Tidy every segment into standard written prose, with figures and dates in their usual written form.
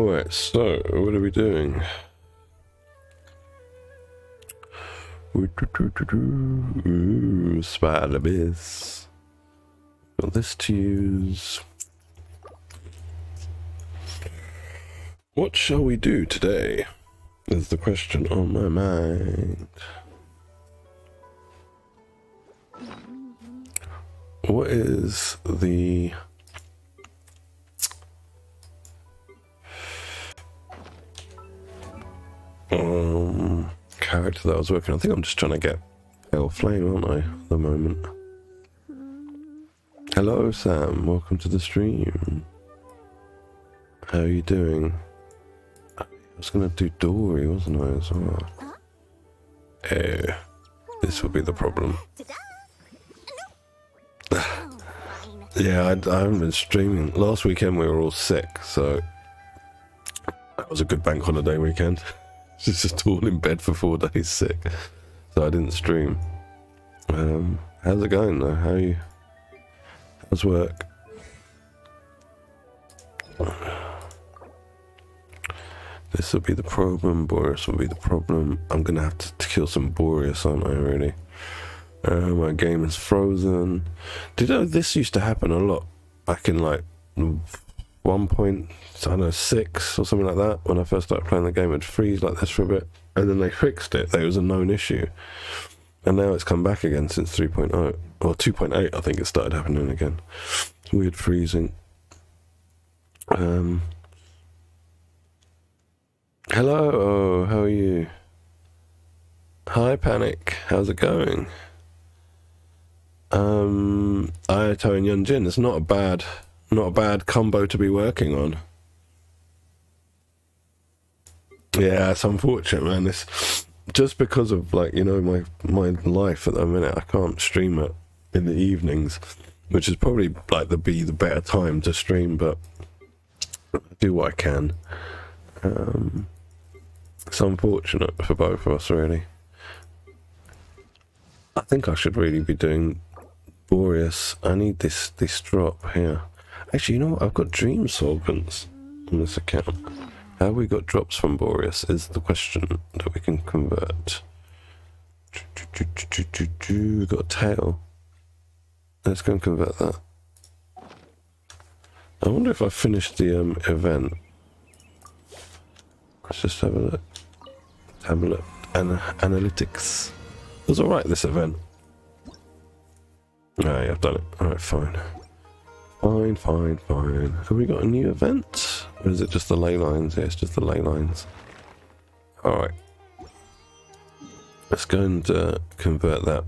Alright, so what are we doing? Ooh, spider biz. Got this to use. What shall we do today? Is the question on my mind. What is the character that I was working on? I think I'm just trying to get Pale Flame, aren't I, at the moment? Hello, Sam. Welcome to the stream. How are you doing? I was going to do Dory, wasn't I, as well? Oh, this will be the problem. Yeah, I haven't been streaming. Last weekend we were all sick, so that was a good bank holiday weekend. Just all in bed for 4 days sick, so I didn't stream. How's it going though? How are you? How's work? This will be the problem. Boreas will be the problem. I'm gonna have to kill some Boreas, aren't I, really? My game is frozen. Did you know this used to happen a lot back in like 1.6 or something like that? When I first started playing the game, it'd freeze like this for a bit, and then they fixed it. It was a known issue, and now it's come back again since 3.0 or 2.8. I think it started happening again. Weird freezing. Hello, how are you? Hi, Panic. How's it going? Ayato and Yunjin. It's not a bad combo to be working on. Yeah, it's unfortunate, man. It's just because of, like, you know, my life at the minute. I can't stream it in the evenings, which is probably like the better time to stream, but I do what I can. It's unfortunate for both of us, really. I think I should really be doing Boreas. I need this drop here. Actually, you know what? I've got Dream Solvents on this account. How we got drops from Boreas is the question that we can convert. We got a tail. Let's go and convert that. I wonder if I finished the event. Let's just have a look. Have a look. Analytics. It was alright, this event. Ah, yeah, I've done it. Alright, fine. Fine. Have we got a new event? Or is it just the ley lines? Yeah, it's just the ley lines. Alright. Let's go and convert that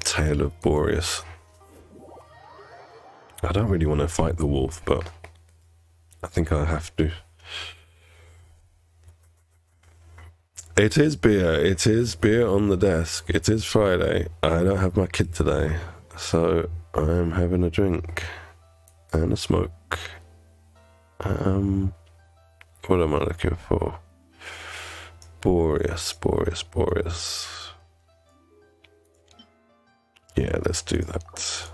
Tail of Boreas. I don't really want to fight the wolf, but I think I have to. It is beer. It is beer on the desk. It is Friday. I don't have my kid today, so I'm having a drink and a smoke. What am I looking for? Boreas. Yeah, let's do that.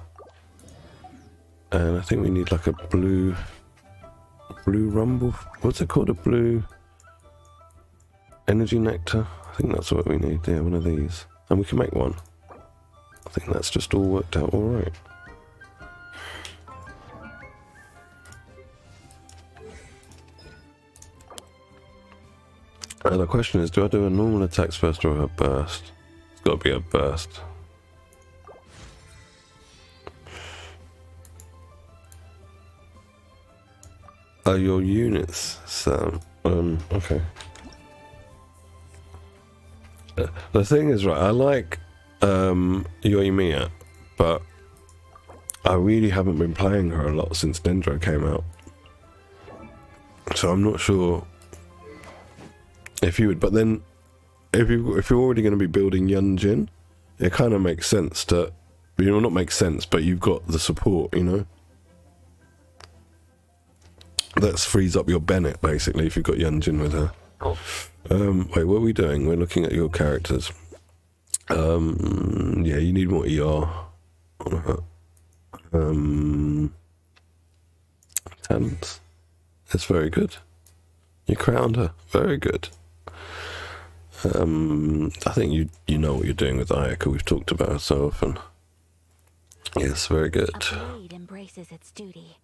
And I think we need like a blue rumble. What's it called? A blue energy nectar. I think that's what we need. Yeah, one of these, and we can make one. I think that's just all worked out all right. The question is, do I do a normal attacks first or a burst? It's got to be a burst. Oh, your units, Sam. Okay. The thing is, right, I like Yoimiya, but I really haven't been playing her a lot since Dendro came out. So I'm not sure if you would, but then if you're already going to be building Yunjin, it kind of makes sense to, you know, not make sense, but you've got the support, you know. That frees up your Bennett, basically, if you've got Yunjin with her. Wait, what are we doing? We're looking at your characters. Yeah, you need more ER on her. Talents. That's very good. You crowned her. Very good. I think you know what you're doing with Ayaka. We've talked about her so often. Yes, very good. A blade embraces its duty.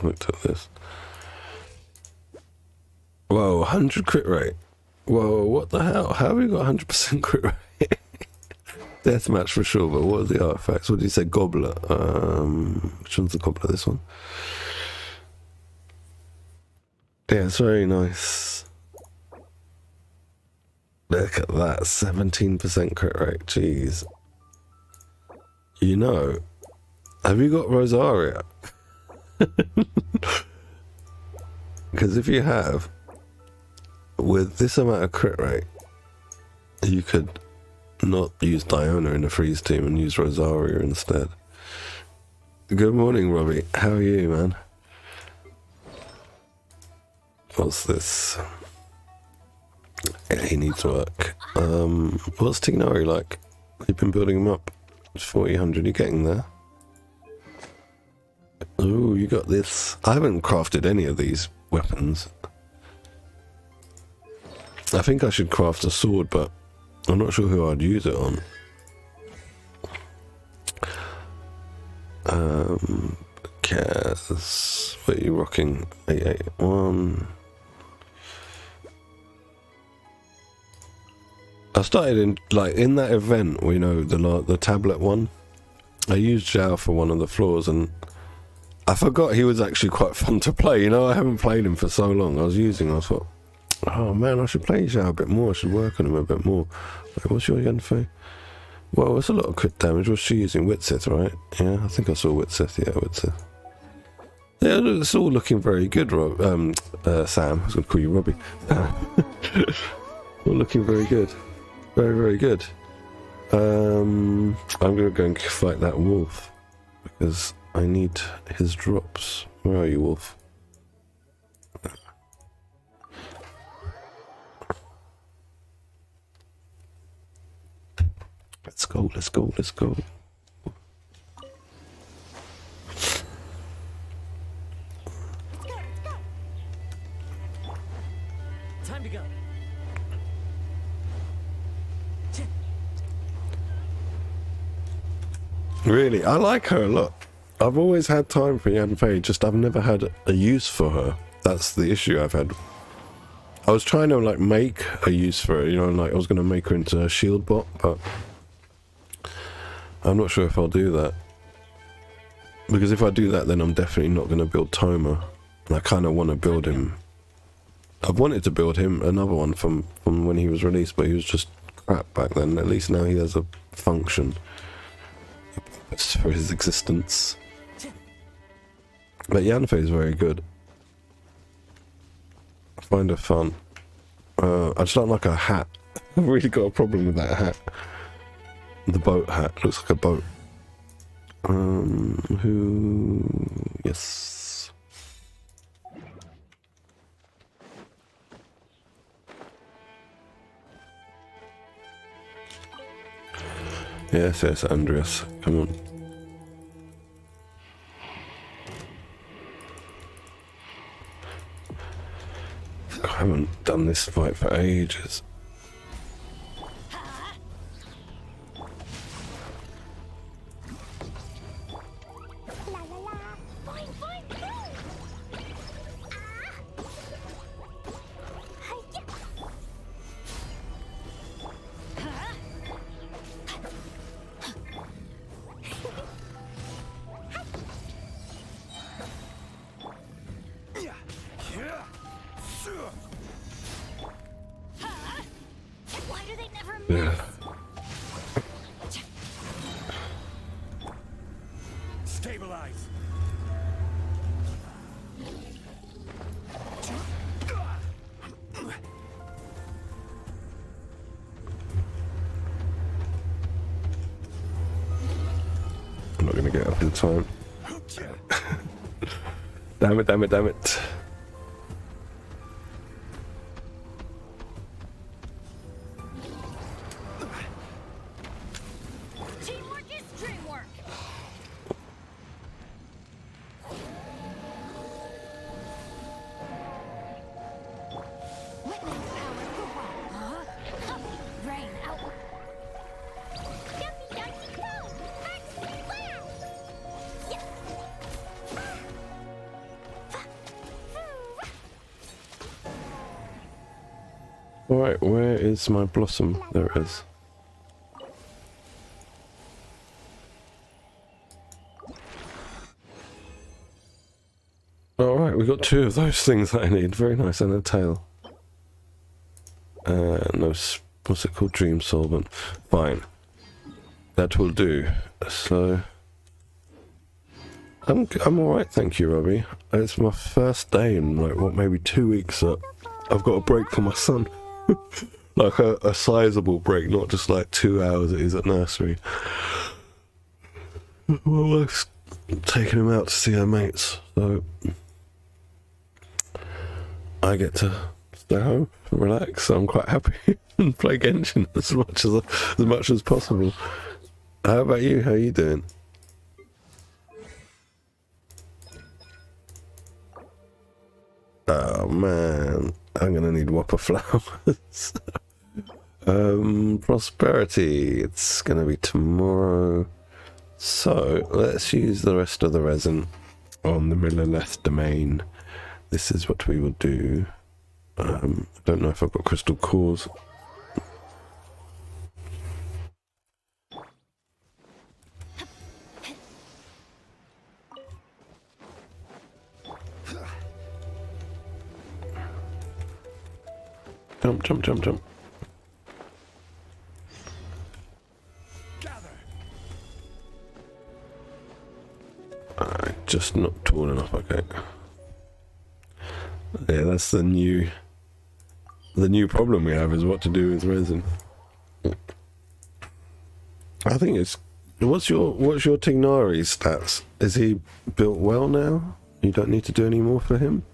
Looked at this. Whoa, 100 crit rate. Whoa, what the hell? How have we got 100% crit rate? Deathmatch for sure, but what are the artifacts? What did you say? Goblet. Which one's the goblet? This one? Yeah, it's very nice. Look at that, 17% crit rate. Jeez. You know, have you got Rosaria? Because if you have, with this amount of crit rate, you could not use Diona in a freeze team and use Rosaria instead. Good morning, Robbie. How are you, man? What's this? Yeah, he needs work. What's Tignari like? You've been building him up. It's 40-100. You're getting there. Oh, you got this. I haven't crafted any of these weapons. I think I should craft a sword, but I'm not sure who I'd use it on. Kaz, what are you rocking? 881. I started in that event, you know, the tablet one. I used Zhao for one of the floors, and I forgot he was actually quite fun to play. You know, I haven't played him for so long. I thought, oh man, I should play Zhao a bit more. I should work on him a bit more. Wait, what's your Yanfei? Well, it's a lot of crit damage. What's she using? Witsith, right? Yeah, I think I saw Witsith. Yeah, Witsith. Yeah, it's all looking very good, Sam. I was going to call you Robbie. All looking very good. Very, very good. I'm going to go and fight that wolf, because I need his drops. Where are you, wolf? Let's go, let's go, let's go. Time to go. Really, I like her a lot. I've always had time for Yanfei, just I've never had a use for her. That's the issue I've had. I was trying to like make a use for her, you know, like I was going to make her into a shield bot, but I'm not sure if I'll do that. Because if I do that, then I'm definitely not going to build Toma. And I kind of want to build him. I've wanted to build him another one from when he was released, but he was just crap back then. At least now he has a function for his existence. But Yanfei is very good. I find her fun. I just don't like her hat. I've really got a problem with that hat. The boat hat. Looks like a boat. Who... Yes. Yes, yes, Andreas. Come on. I haven't done this fight for ages. Yeah. Stabilize. I'm not gonna get up in time. Damn it, damn it, damn it. Teamwork is dreamwork. Alright, where is my blossom? There it is. Alright, we got 2 of those things that I need. Very nice, and a tail. No, what's it called? Dream solvent. Fine. That will do. So... I'm alright, thank you, Robbie. It's my first day in, like, what, maybe 2 weeks that I've got a break for my son. Like a sizable break, not just like 2 hours that he's at nursery. My wife's taking him out to see her mates, so I get to stay home and relax. So I'm quite happy and play Genshin as much as possible. How about you? How are you doing? Oh man, I'm gonna need whopper flowers. Prosperity, it's gonna be tomorrow. So let's use the rest of the resin on the Millilith domain. This is what we will do. I don't know if I've got crystal cores. Jump, jump, jump, jump. Just not tall enough, okay. Yeah, that's the new problem we have, is what to do with resin. I think it's... What's your Tignari stats? Is he built well now? You don't need to do any more for him?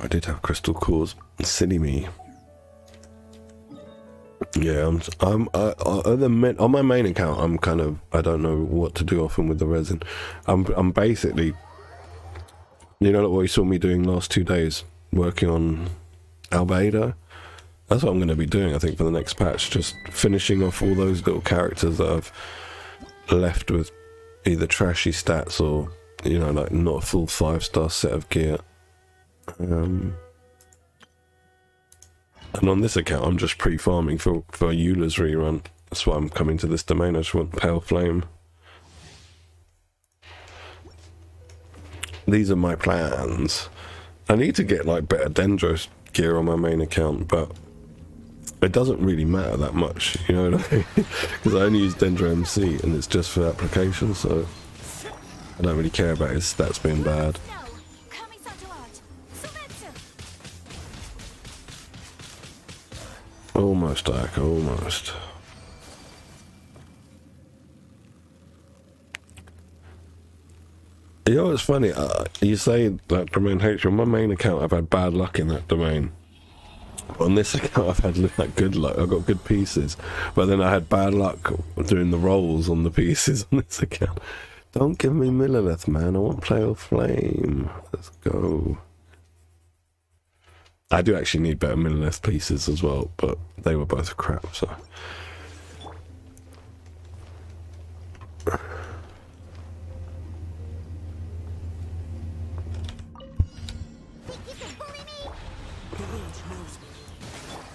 I did have crystal cores. Silly me. Yeah, on my main account, I'm kind of, I don't know what to do often with the resin. I'm basically, you know, like what you saw me doing last 2 days, working on Albedo. That's what I'm going to be doing, I think, for the next patch. Just finishing off all those little characters that I've left with either trashy stats or, you know, like not a full 5-star set of gear. And on this account, I'm just pre-farming for Eula's rerun. That's why I'm coming to this domain. I just want Pale Flame. These are my plans. I need to get like better Dendros gear on my main account, but it doesn't really matter that much, you know, because I only use Dendro MC and it's just for application, so I don't really care about his stats being bad. Almost, Ike, almost. You know, it's funny, you say that domain hates you. On my main account, I've had bad luck in that domain. But on this account, I've had like good luck. I've got good pieces. But then I had bad luck doing the rolls on the pieces on this account. Don't give me Millilith, man. I want Pale Flame. Let's go. I do actually need better Millilith pieces as well, but they were both crap, so.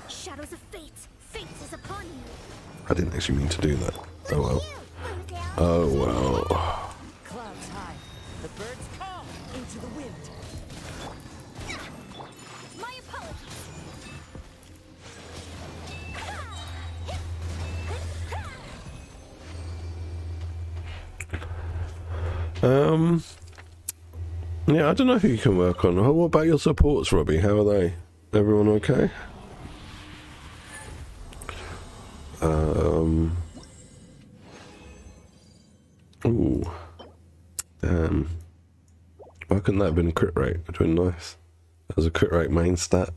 Shadows of fate. Fate is upon you. I didn't actually mean to do that. Oh well. Oh well. Clouds high. The birds call into the wind. My apologies. Yeah, I don't know who you can work on. What about your supports, Robbie? How are they? Everyone okay? Ooh. Damn. Why couldn't that have been a crit rate? It would have been nice. That was a crit rate main stat.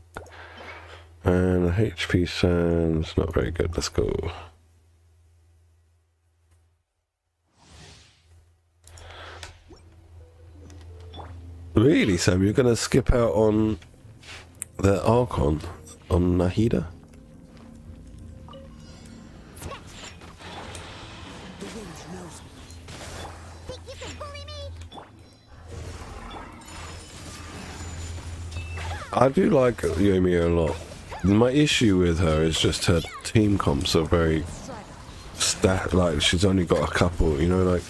And a HP sands, not very good. Let's go. Really, Sam? You're gonna skip out on the Archon on Nahida? Think you can bully me? I do like Yomi a lot. My issue with her is just her team comps are very like she's only got a couple, you know, like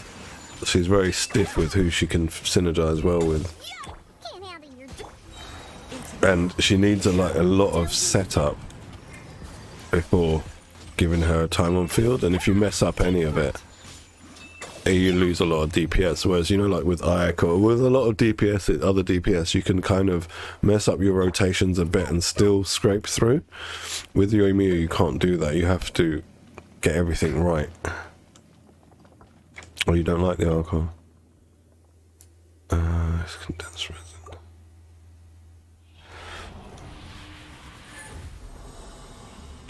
she's very stiff with who she can synergize well with, Can't handle your and she needs a lot of setup before giving her time on field, and if you mess up any of it, you lose a lot of DPS. Whereas, you know, like with Ayaka or with a lot of DPS, other DPS, you can kind of mess up your rotations a bit and still scrape through. With Yoimiya, you can't do that. You have to get everything right. Oh, you don't like the Archon? It's condensed resin.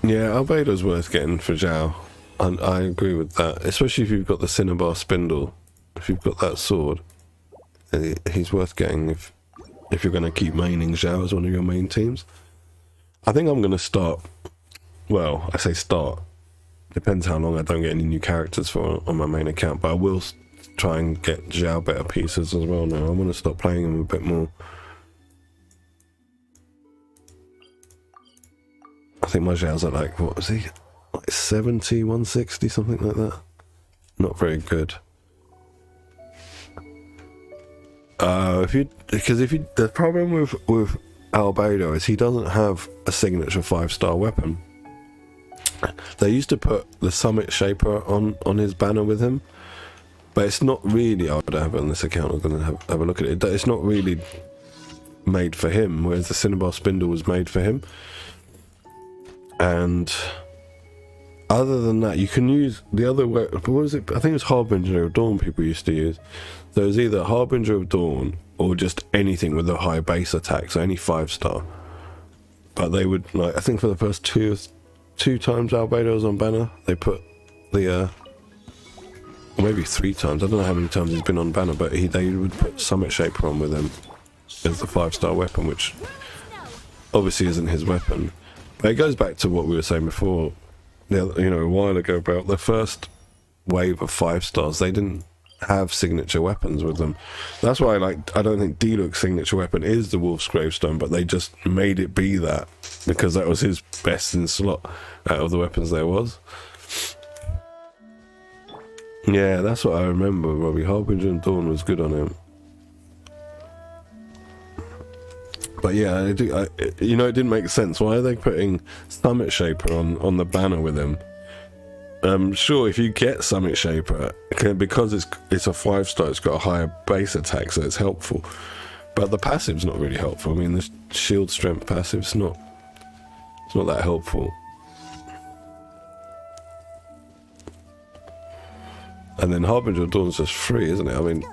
Yeah, Albedo's worth getting for Zhao. I agree with that, especially if you've got the Cinnabar Spindle. If you've got that sword, he's worth getting if you're going to keep maining Zhao as one of your main teams. I think I'm going to start, well, I say start, depends how long I don't get any new characters for on my main account, but I will try and get Zhao better pieces as well now. I want to start playing him a bit more. I think my Zhao's at like, what was he? Like 70, 160, something like that. Not very good. The problem with Albedo is he doesn't have a signature 5-star weapon. They used to put the Summit Shaper on his banner with him, but it's not really. I would have it on this account. I'm going to have a look at it. It's not really made for him, whereas the Cinnabar Spindle was made for him. And other than that, you can use the other way. What was it? I think it was Harbinger of Dawn people used to use. So it was either Harbinger of Dawn or just anything with a high base attack, so any 5-star. But they would, like, I think for the first two times Albedo was on banner, they put the or maybe 3 times. I don't know how many times he's been on banner, but they would put Summit Shaper on with him as the 5-star weapon, which obviously isn't his weapon. But it goes back to what we were saying before, you know, a while ago about the first wave of 5-stars. They didn't have signature weapons with them. That's why I don't think D-Look's signature weapon is the Wolf's Gravestone, but they just made it be that because that was his best in slot out of the weapons there was. Yeah, that's what I remember, Robbie. Harbinger and Dawn was good on him. But yeah, you know, it didn't make sense. Why are they putting Summit Shaper on the banner with him? Sure, if you get Summit Shaper, because it's a 5-star, it's got a higher base attack, so it's helpful. But the passive's not really helpful. I mean, the shield strength passive's not that helpful. And then Harbinger of Dawn's just free, isn't it? I mean,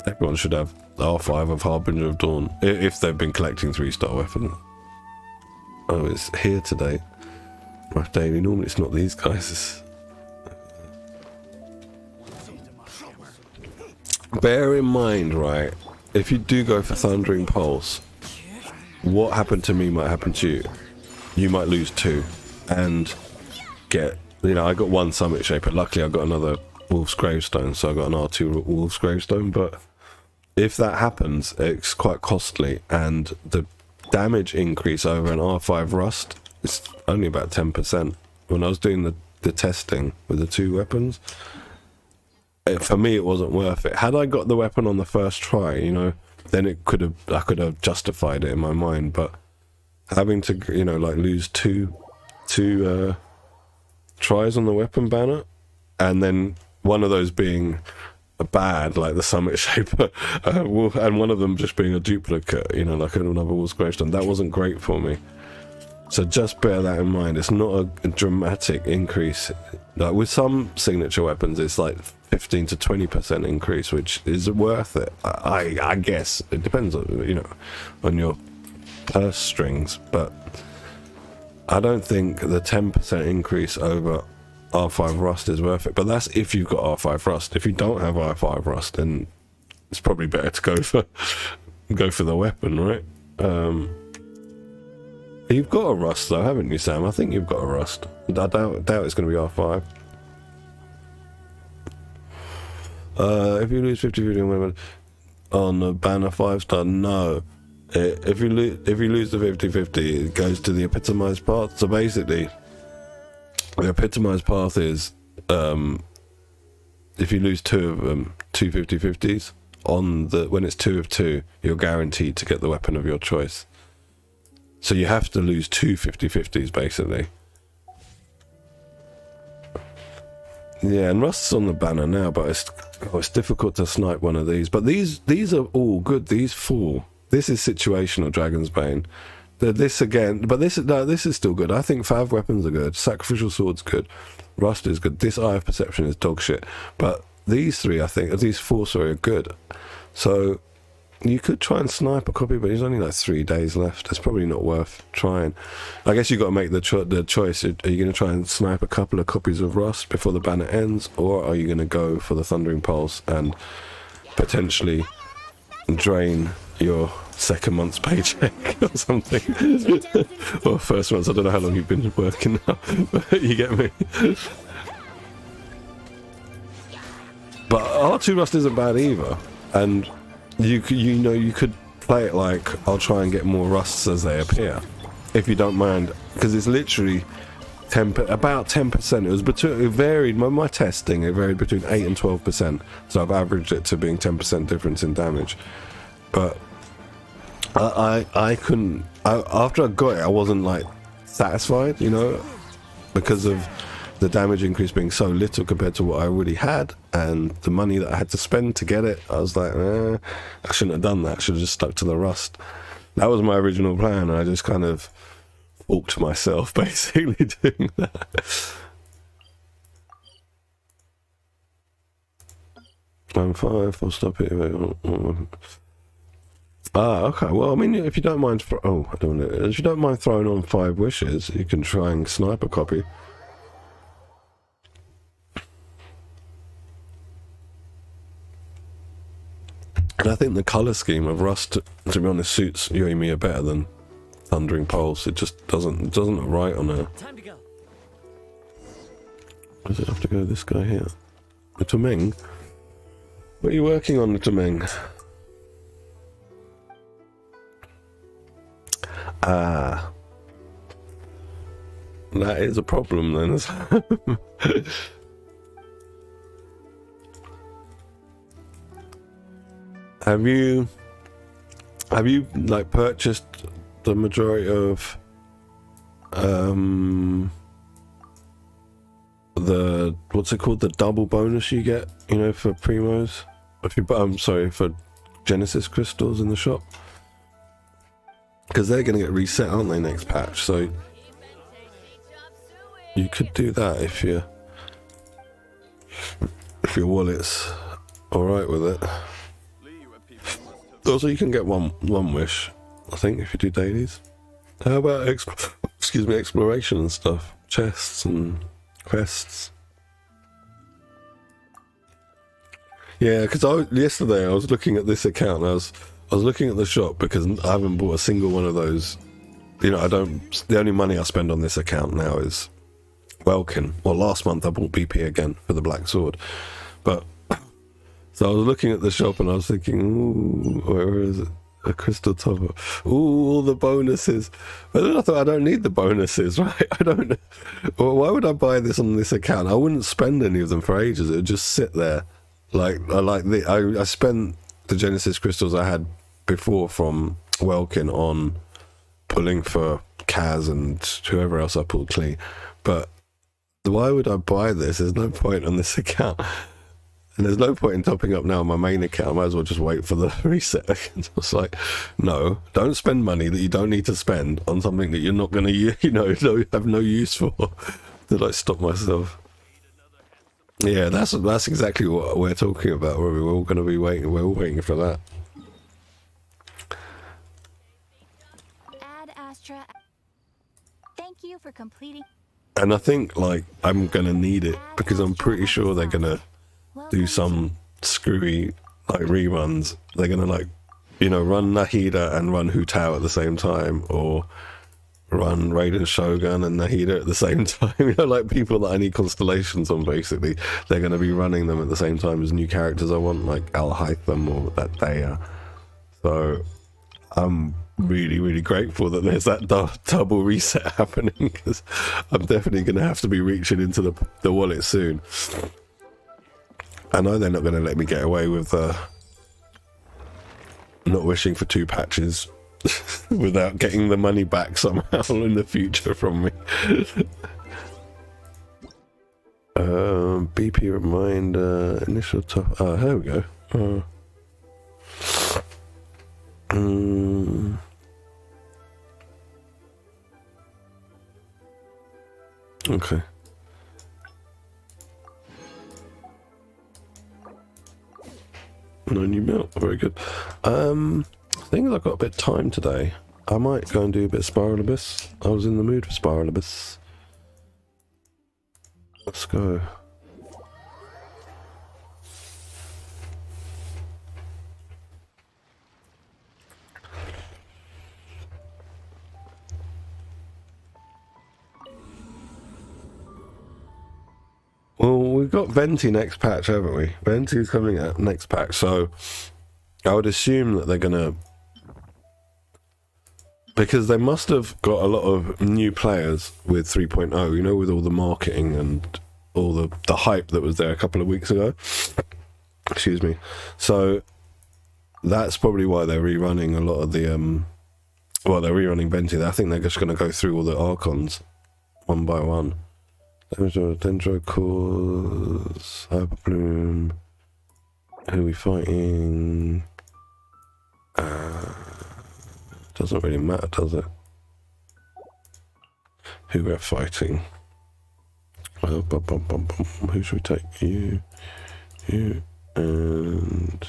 everyone should have R5 of Harbinger of Dawn if they've been collecting 3-star weapons. Oh, it's here today. My daily. Normally it's not these guys. Bear in mind, right, if you do go for Thundering Pulse, what happened to me might happen to you. You might lose 2 and get, you know, I got 1 Summit Shaper. Luckily I got another Wolf's Gravestone, so I got an R2 Wolf's Gravestone, but if that happens, it's quite costly, and the damage increase over an R5 Rust is only about 10%. When I was doing the testing with the 2 weapons, for me it wasn't worth it. Had I got the weapon on the first try, you know, then I could have justified it in my mind, but having to, you know, like lose two tries on the weapon banner, and then one of those being bad, like the Summit Shaper, and one of them just being a duplicate, you know, like another Wolf's Gravestone, that wasn't great for me. So just bear that in mind. It's not a dramatic increase. Like with some signature weapons, it's like 15 to 20% increase, which is worth it. I guess it depends on, you know, on your purse strings, but I don't think the 10% increase over R5 Rust is worth it. But that's if you've got R5 Rust. If you don't have R5 Rust, then it's probably better to go for the weapon, right? You've got a Rust though, haven't you, Sam? I think you've got a Rust. I doubt it's going to be R5. If you lose 50-50 on a banner 5-star, no. If you lose the 50-50, it goes to the epitomized path. So basically, the epitomized path is if you lose 2 of them, 2 50-50s, when it's 2 of 2, you're guaranteed to get the weapon of your choice. So you have to lose 2 50-50s basically. Yeah, and Rust's on the banner now, but it's difficult to snipe one of these. But these are all good. These 4. This is situational Dragon's Bane. This again, but this is still good. I think Fav weapons are good. Sacrificial Sword's good. Rust is good. This Eye of Perception is dog shit. But these 4, are good. So you could try and snipe a copy, but there's only like 3 days left. It's probably not worth trying. I guess you've got to make the choice. Are you going to try and snipe a couple of copies of Rust before the banner ends, or are you going to go for the Thundering Pulse and potentially drain your second month's paycheck or something? Or first month. I don't know how long you've been working now, but you get me. But R2 Rust isn't bad either, and you could play it like, I'll try and get more Rusts as they appear, if you don't mind, because it's literally about 10%. It varied. My testing, it varied between 8 and 12%, so I've averaged it to being 10% difference in damage. But I couldn't. After I got it, I wasn't like satisfied, because of the damage increase being so little compared to what I already had, and the money that I had to spend to get it. I was like, I shouldn't have done that. I should have just stuck to the Rust. That was my original plan, and I just kind of balked myself basically doing that. I'm 5. I'll stop it. Okay. Well, I mean, if you don't mind, if you don't mind throwing on 5 wishes, you can try and snipe a copy. And I think the colour scheme of Rust, to be honest, suits Yoimiya better than Thundering Pulse. It just doesn't look right on her. Time to go. Does it have to go this guy here? The Tumeng? What are you working on, the Tumeng? Ah. That is a problem then. Have you like purchased the majority of the what's it called, the double bonus you get, for primos? For Genesis crystals in the shop, because they're going to get reset, aren't they, next patch? So you could do that if your wallet's all right with it. Also, you can get one wish, I think, if you do dailies. How about exploration and stuff, chests and quests? Yeah, because yesterday I was looking at this account. And I was looking at the shop because I haven't bought a single one of those. The only money I spend on this account now is Welkin. Well, last month I bought BP again for the Black Sword, but. So I was looking at the shop and I was thinking, ooh, where is it? A crystal topper. Ooh, all the bonuses. But then I thought, I don't need the bonuses, right? I don't. Well, why would I buy this on this account? I wouldn't spend any of them for ages. It would just sit there. I spent the Genesis crystals I had before from Welkin on pulling for Kaz and whoever else I pulled clean. But why would I buy this? There's no point on this account. And there's no point in topping up now on my main account. I might as well just wait for the reset. I was like, no, don't spend money that you don't need to spend on something that you're not going to, have no use for. Did I stop myself? Yeah, that's exactly what we're talking about. We're all going to be waiting. We're all waiting for that. Ad Astra. Thank you for completing. And I think, I'm going to need it because I'm pretty sure they're going to do some screwy reruns. They're gonna run Nahida and run Hu Tao at the same time, or run Raiden Shogun and Nahida at the same time. You know, like people that I need constellations on, basically. They're going to be running them at the same time as new characters I want, like Al Haitham or that Daya. So I'm really, really grateful that there's that double reset happening, because I'm definitely going to have to be reaching into the wallet soon. I know they're not going to let me get away with not wishing for 2 patches without getting the money back somehow in the future from me. BP reminder, initial top. Here we go. Okay. No new milk. Very good. I think I've got a bit of time today. I might go and do a bit of Spiral Abyss. I was in the mood for Spiral Abyss. Let's go. Well, we've got Venti next patch, haven't we? Venti's coming out next patch, so I would assume that they're gonna, because they must have got a lot of new players with 3.0, you know, with all the marketing and all the hype that was there a couple of weeks ago. Excuse me. So that's probably why they're rerunning a lot of the well, they're rerunning Venti. I think they're just going to go through all the Archons one by one. Dendro Cores, Hyperbloom. Who are we fighting? Doesn't really matter, does it? Who we're fighting? Who should we take? You, and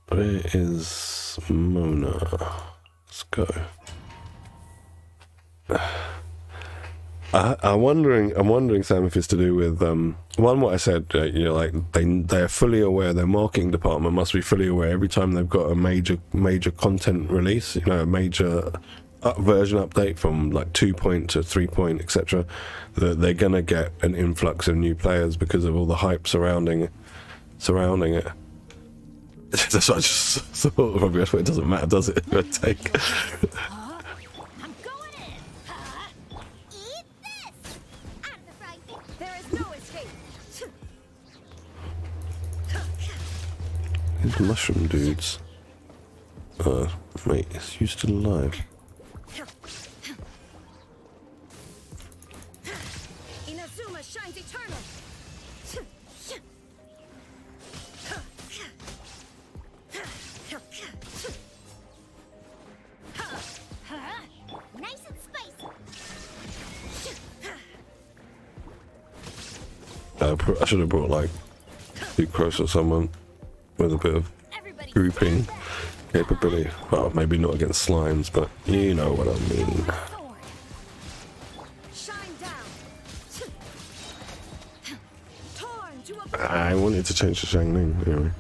where is Mona? Let's go. I'm wondering, Sam, if it's to do with one, what I said. You know, like they're fully aware. Their marketing department must be fully aware every time they've got a major content release. You know, a major version update from like 2 point to 3 point, etc. That they're gonna get an influx of new players because of all the hype surrounding it. That's what I just thought. Probably that's what it doesn't matter, does it? I take. I'm going in. Eat this. Out of the frying pan. There is no escape. These mushroom dudes. Mate, is you still alive? Inazuma shines eternal. Nice and spicy. I should have brought like Sucrose or someone with a bit of Everybody grouping capability. Well, maybe not against slimes, but you know what I mean. sword. Shine down. Torn to a I wanted to change to Shangling anyway.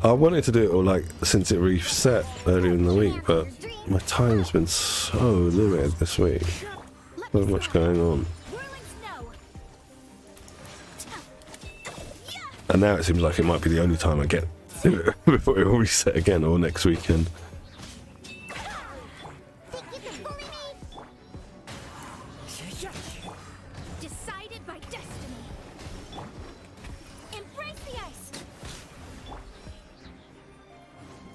I wanted to do it all like since it reset earlier in the week, but my time's been so limited this week. So much going on. whirling snow. And now it seems like it might be the only time I get to it before it will reset again, or next weekend. Think you can bully me? Decided by destiny. Embrace the ice.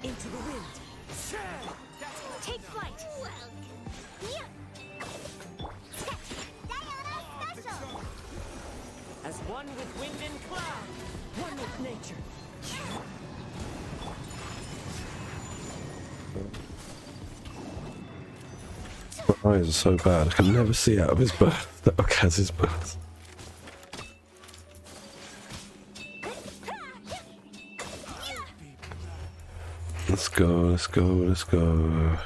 Into the wind. Take flight. Yeah. Diana special. As one with wind and cloud. One with nature. My eyes are so bad, I can never see out of his birth. That has his birth. Let's go, let's go, let's go.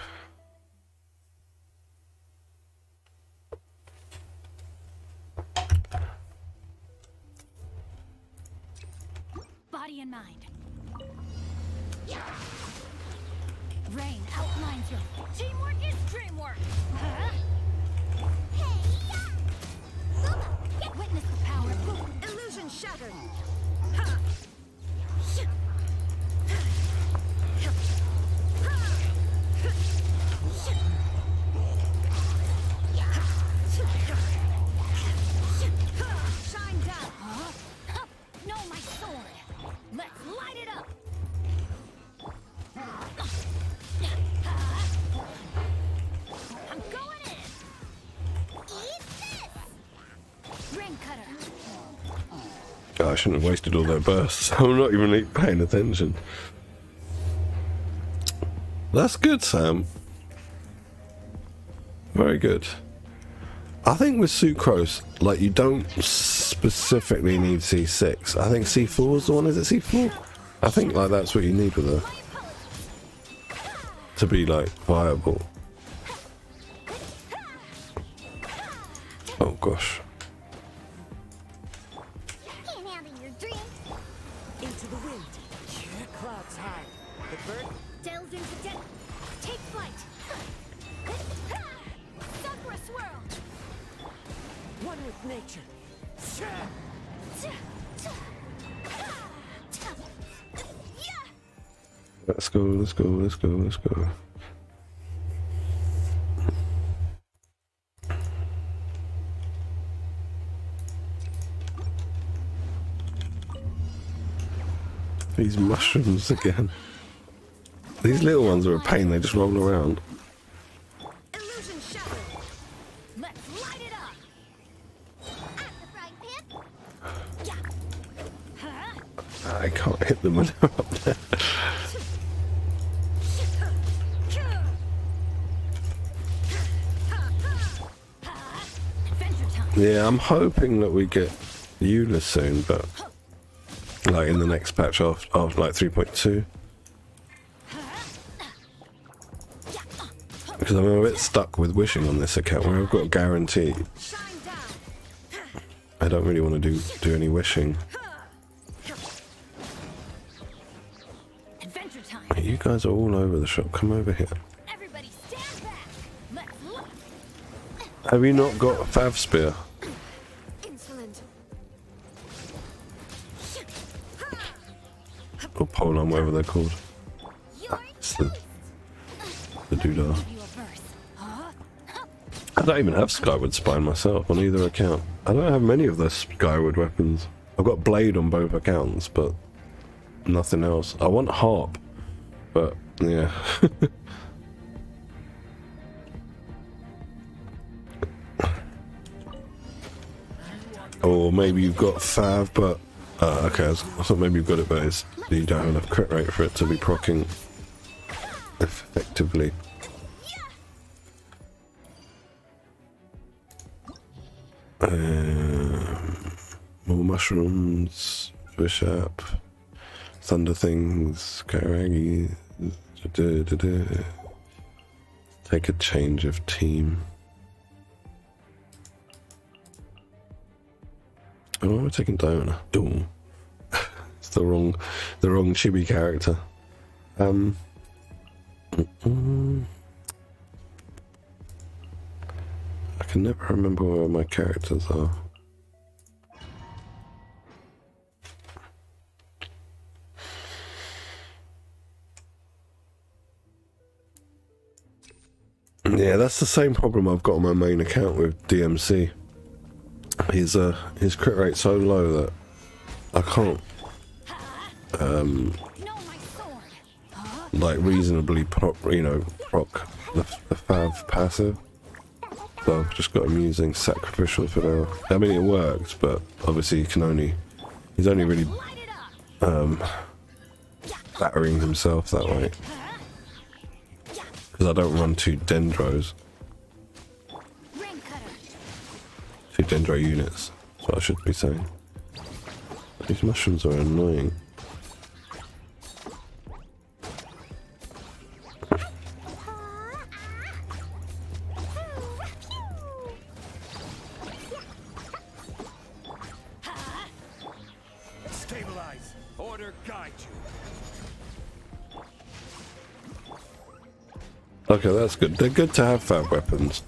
shattered. Shine down. Huh? No, my sword. Let's light it up. I'm going in. Eat this. Ring cutter. Oh, I shouldn't have wasted all their bursts. I'm not even paying attention. That's good, Sam. Very good. I think with Sucrose, like, you don't specifically need C6. I think C4 is the one. Is it C4? I think like that's what you need with her to be like viable. Oh gosh. Can't handle your dreams. Into the wind. Clouds high. The bird. Delves into death. Take flight. Sucker a swirl. One with nature. Let's go, let's go, let's go, let's go. These mushrooms again. These little ones are a pain, they just roll around. Illusion shattered. Let's light it up. At the frying pan. Yeah. Huh? I can't hit them when they're up there. Adventure time. Yeah, I'm hoping that we get Eula soon, but like in the next patch after like 3.2. Because I'm a bit stuck with wishing on this account where I've got a guarantee. Shine down. I don't really want to do any wishing. Adventure time. You guys are all over the shop. Come over here. Everybody stand back. Let's look. Have you not got a Fav Spear? Insolent. Or Polearm, whatever they're called. You're It's the doodah. give you a verse. Huh? I don't even have Skyward Spine myself on either account. I don't have many of the Skyward weapons. I've got Blade on both accounts, but nothing else. I want Harp, but yeah. Or maybe you've got Fav, but okay, I thought maybe you've got it, but it's, you don't have enough crit rate for it to be proccing effectively. More mushrooms, fish up, thunder things, Kairagi. Take a change of team. Oh, we're taking Diona. Ooh. It's the wrong chibi character. I can never remember where my characters are. Yeah, that's the same problem I've got on my main account with DMC. His crit rate's so low that I can't No, my sword. like reasonably proc the Fav passive. So I've just got him using sacrificial for now. I mean, it works, but obviously he's only really Light it up. battering himself that way. Because I don't run two Dendros, Ring cutter. two Dendro units. That's what I should be saying. These mushrooms are annoying. Stabilize. Order guide you. Okay, that's good. They're good to have Fab weapons.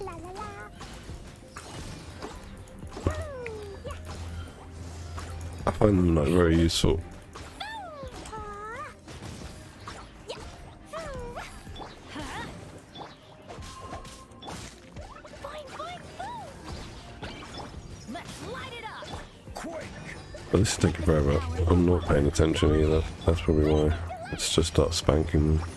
I find them like very useful. But this is taking forever. I'm not paying attention either. That's probably why. Let's just start spanking them.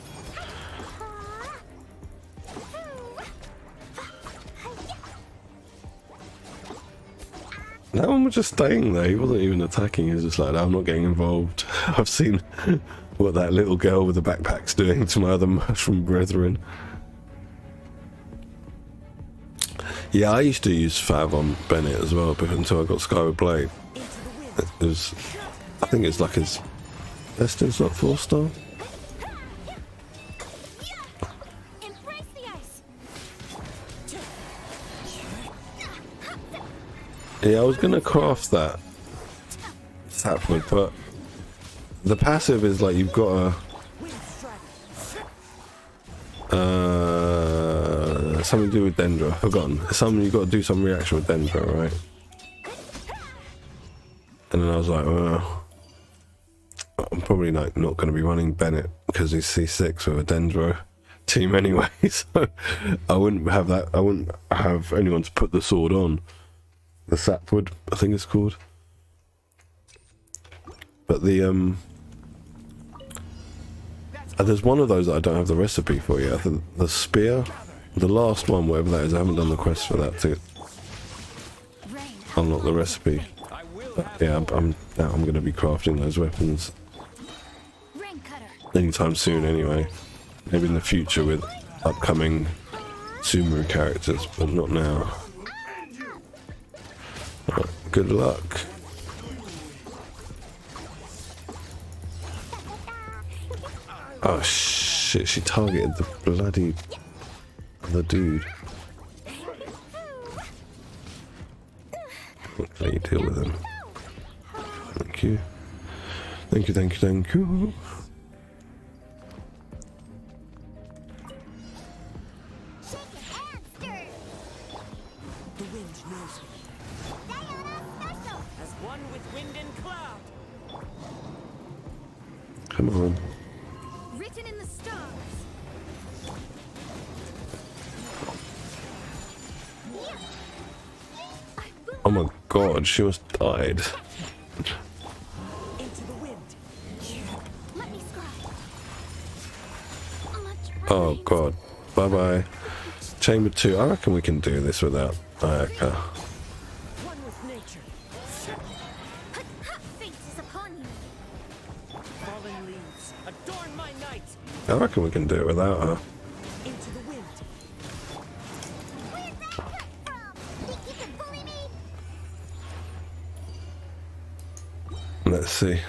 That one was just staying there. He wasn't even attacking. He was just like, I'm not getting involved. I've seen what that little girl with the backpack's doing to my other mushroom brethren. Yeah, I used to use Fav on Bennett as well, but until I got Skyward Blade. It was, I think it's like his best is like 4-star. Yeah, I was gonna craft that sapwood, but the passive is like you've got something to do with Dendro. I've forgotten. It's something you've got to do some reaction with Dendro, right? And then I was like, well, I'm probably like not going to be running Bennett because he's C6 with a Dendro team anyway, so I wouldn't have that. I wouldn't have anyone to put the sword on. The sapwood, I think it's called. But the there's one of those that I don't have the recipe for yet. The spear, the last one, whatever that is. I haven't done the quest for that to unlock the recipe. But yeah, I'm going to be crafting those weapons anytime soon anyway. Maybe in the future with upcoming Sumeru characters, but not now. Right, good luck. Oh shit, she targeted the bloody other dude. Quickly deal with him. Thank you. Thank you, thank you, thank you. The wind knows me. As one with wind and cloud. Come on. Written in the stars. Oh my god, she almost died. Into the wind. Let me scribe. Oh god. Bye bye. Chamber 2. I reckon we can do this without Ayaka. One with nature. Fate is upon you. Fallen leaves. Adorn my night. I reckon we can do it without her. Into the wind. Where's that cut from? Think you can bully me? Let's see.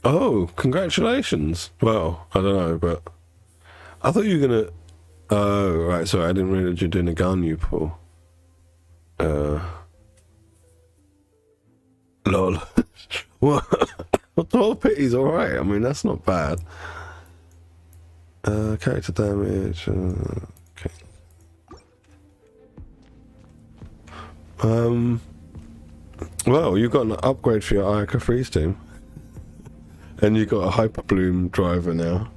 Oh, congratulations. Well, I don't know, but I thought you were gonna. Oh, right. Sorry, I didn't realize you're doing a Ganyu pull. Lol. What? 12 pity's alright. I mean, that's not bad. Character damage. Okay. Well, you got an upgrade for your Ayaka Freeze team. And you got a Hyper Bloom driver now.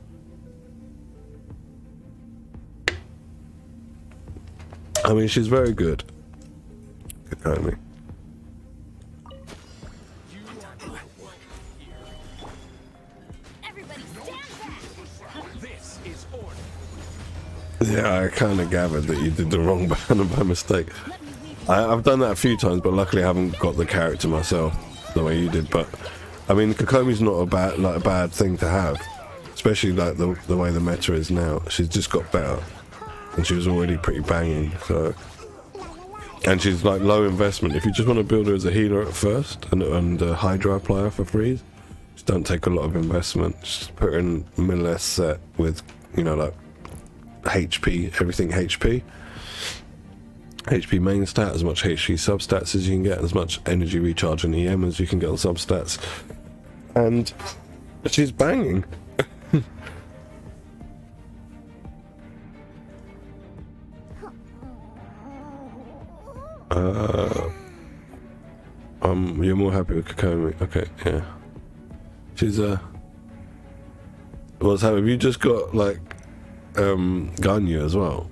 I mean, she's very good. Good at me. Everybody stand back. This is order. Yeah, I kind of gathered that you did the wrong banner by mistake. I've done that a few times, but luckily I haven't got the character myself the way you did. But I mean, Kokomi's not a bad thing to have, especially like the way the meta is now. She's just got better, and she was already pretty banging. So, and she's like low investment. If you just want to build her as a healer at first and a Hydra applier for freeze, just don't take a lot of investment. Just put her in Miles set with, you know, like HP, everything HP. HP main stat, as much HP substats as you can get, as much energy recharge and EM as you can get on substats. And she's banging. You're more happy with Kokomi. Okay, yeah. She's what's happening? Have you just got like Ganyu as well?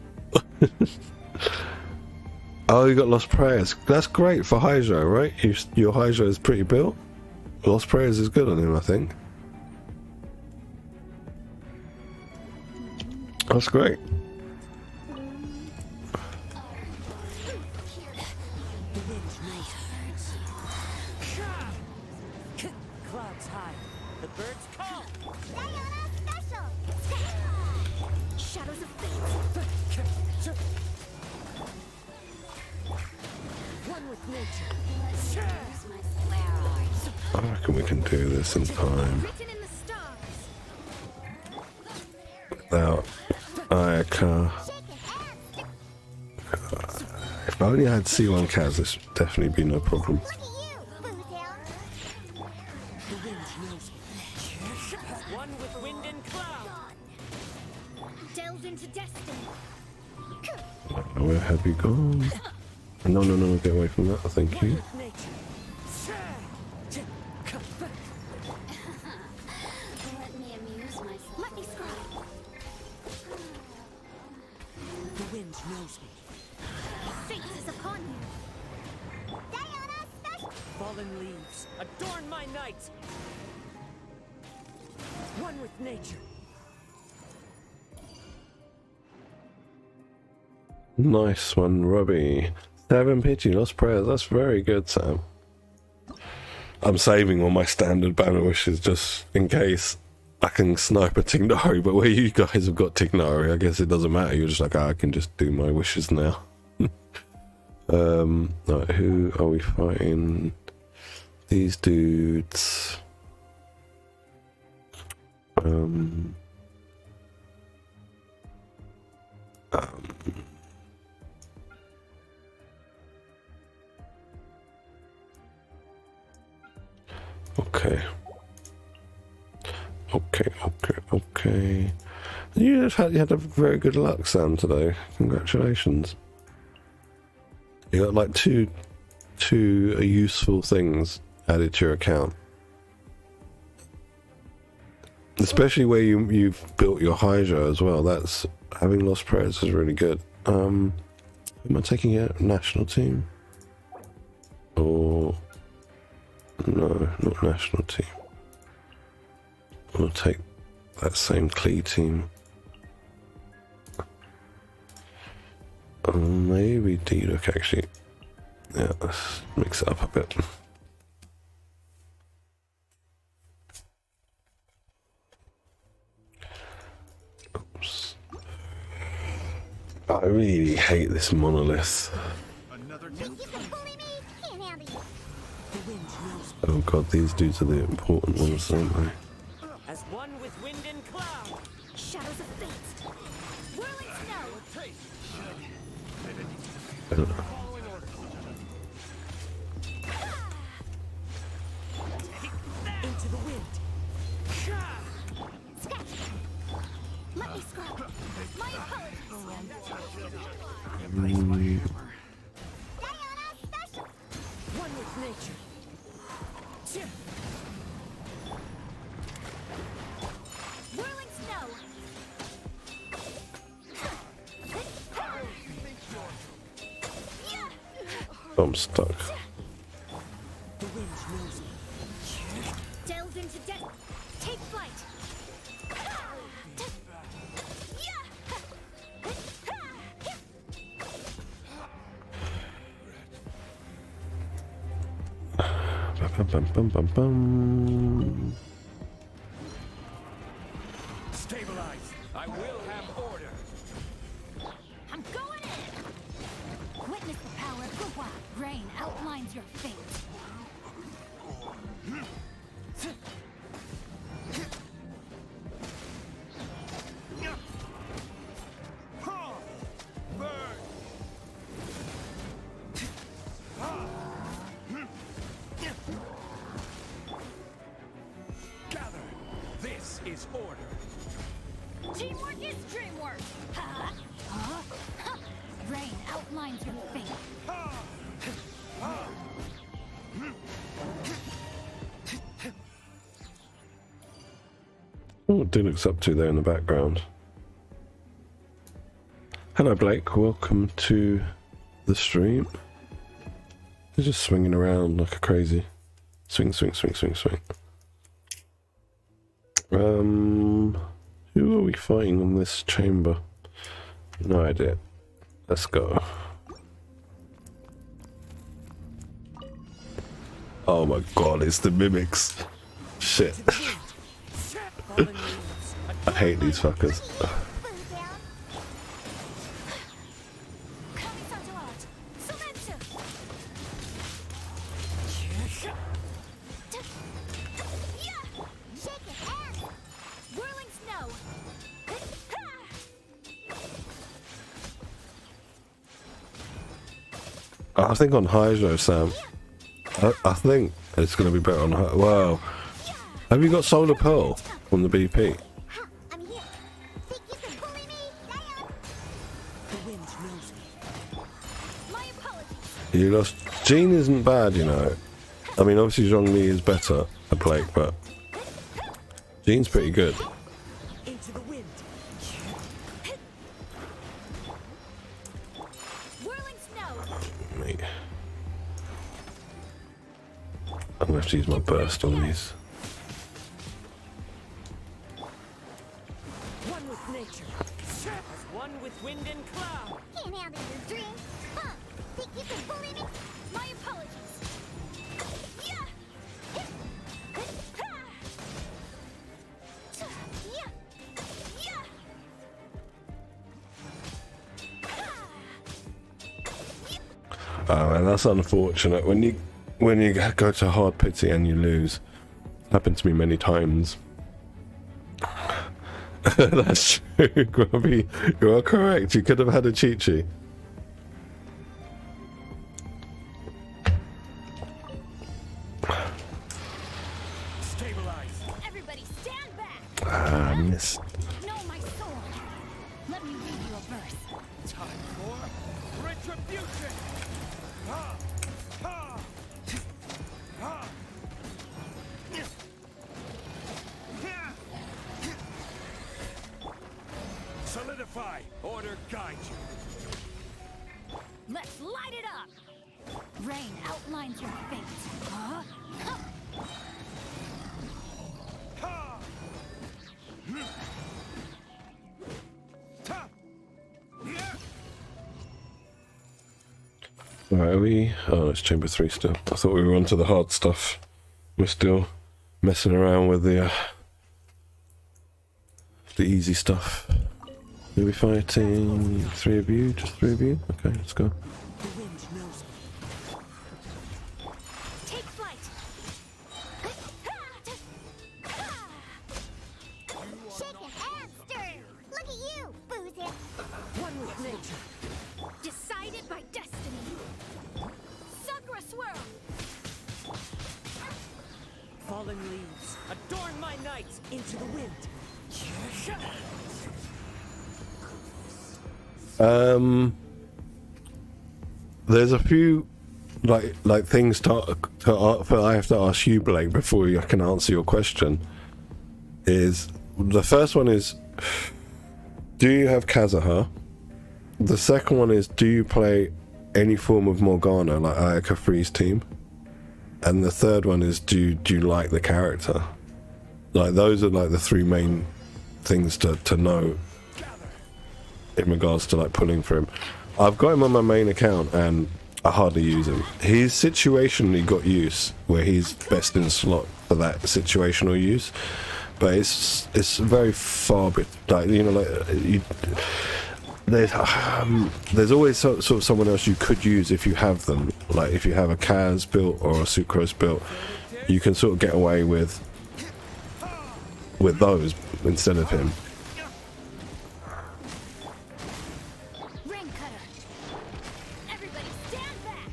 Oh, you got Lost Prayers. That's great for Hydro, right? Your Hydro is pretty built. Lost Prayers is good on him, I think. That's great. Clouds high. The birds call. Diana special. Shadows of fate. One with nature. I reckon we can do this in time. Written in the stars. Without Ayaka. If I only had C1 Kaz, this would definitely be no problem. Look at you, Bootown. The wind knows me. One with wind and cloud. Delve into destiny. Where have you gone? No, no, no, get away from that, thank you. With nature. Let me amuse myself. Let me scribe. The wind knows me. Fate is upon you. Diana special. Fallen leaves adorn my night. One with nature. Nice one, Robbie. 7 pity, Lost Prayers. That's very good, Sam. I'm saving all my standard banner wishes just in case I can snipe a Tignari, but where you guys have got Tignari, I guess it doesn't matter. You're just like, I can just do my wishes now. Right, who are we fighting? These dudes. Okay. Okay. You had a very good luck, Sam, today. Congratulations. You got like two useful things added to your account. Especially where you've built your Hydra as well. That's having Lost Prayers is really good. Am I taking a national team? Or no, not national team. I'll take that same Klee team. Maybe D-Look actually. Yeah, let's mix it up a bit. Oops. I really hate this monolith. Thank you for pulling me. Can't handle you. The wind knows me. Oh god, these dudes are the important ones, aren't they? As one with wind and cloud. Shadows of fate. Whirling snow. Into the wind. Sketch. Let me scrub. My apologies. Diana special. One with nature. Whirling snow. I'm stuck. The wind knows me. Delve into death. Take flight. Bum, bum, bum, bum. Stabilize. I will have order. I'm going in. Witness the power of Gua. Rain outlines your fate. Burn. Gather. This is order. Teamwork is dreamwork. Rain outlines your fate. Oh, Dinnick's up to there in the background. Hello, Blake. Welcome to the stream. He's just swinging around like a crazy. Swing, swing, swing, swing, swing. Who are we fighting in this chamber? No idea. Let's go. Oh my god, it's the mimics. Shit. I hate these fuckers. I think on Hydro, Sam. I think it's going to be better on Hydro. Wow. Have you got Solar Pearl from the BP? I'm here. Think you can bully me? Down. The wind knows me. My apologies. You lost. Jean isn't bad, you know. I mean, obviously Zhongli is better at Blake, but Jean's pretty good. Into the wind. Whirling snow. Mate. I'm going to have to use my burst on these. One with nature. As one with wind and cloud. Can't handle your dreams. Huh? Think you can bully me? My apologies. Yeah. Yeah. Yeah. Oh, and that's unfortunate. When you go to hard pity and you lose, happened to me many times. That's true, Grubby. You are correct. You could have had a Chi-Chi. Stabilize. Everybody stand back. Ah, I missed. Know my sword. Let me read you a verse. Time for retribution. Ha! Ha! Ha! Solidify. Order guide you. Let's light it up. Rain outlines your fate. Huh? Ha! Ta! Yeah! Alright, are we? Oh, it's chamber 3 still. I thought we were on to the hard stuff. We're still messing around with the easy stuff. Are we fighting 3 of you? Just 3 of you? Okay, let's go. The wind knows me. Take flight. Shaking and stirring. Look at you, Boozy. One with nature. Decided by destiny. Sakura swirl. Fallen leaves. Adorn my night. Into the wind. There's a few like things I have to ask you, Blake, before I can answer your question. Is the first one is, do you have Kazuha? The second one is, do you play any form of Morgana like Ayaka Free's team? And the third one is, do you like the character? Like, those are like the 3 main things to know in regards to like pulling for him. I've got him on my main account and I hardly use him. He's situationally got use where he's best in slot for that situational use, but it's very far bit like, you know, like there's always sort of someone else you could use if you have them. Like if you have a Kaz built or a Sucrose built, you can sort of get away with those instead of him. Ring cutter. Everybody stand back.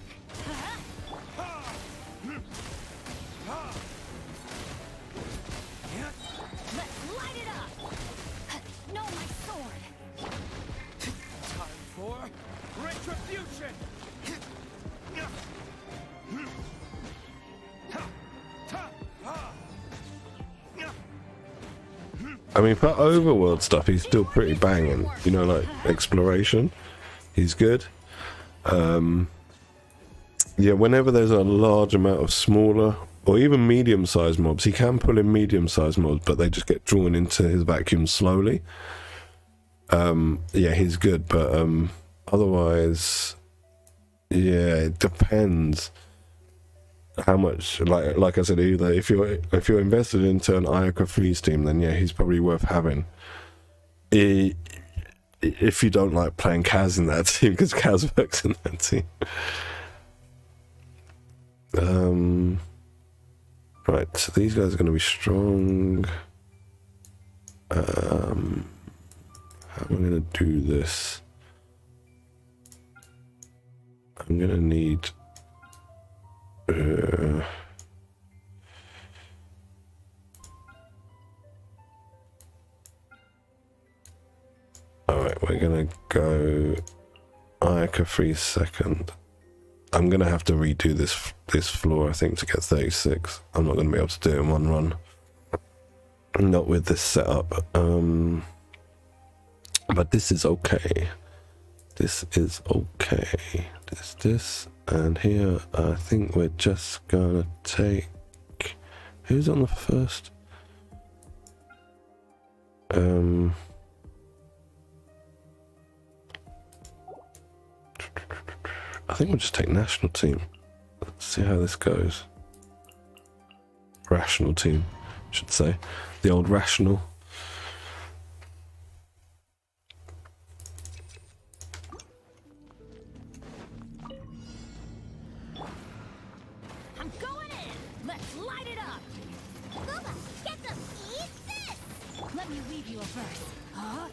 Let's light it up. Know my sword. Time for retribution. I mean, for overworld stuff, he's still pretty banging. You know, like exploration, he's good. Yeah, whenever there's a large amount of smaller or even medium-sized mobs, he can pull in medium-sized mobs, but they just get drawn into his vacuum slowly. Yeah, he's good, but otherwise, yeah, it depends how much. Like I said, either if you're invested into an Ayaka Freeze team, then yeah, he's probably worth having. If you don't like playing Kaz in that team, because Kaz works in that team. Right, so these guys are going to be strong. How am I going to do this? I'm going to need... Alright, we're going to go Ayaka Freeze second. I'm going to have to redo this floor, I think, to get 36. I'm not going to be able to do it in one run. Not with this setup. But this is okay. This is okay. This, and here, I think we're just going to take... Who's on the first? I think we'll just take national team. Let's see how this goes. Rational team, I should say. The old rational. I'm going in. Let's light it up. Booba, get them. Eat this. Let me weave you a verse. Huh?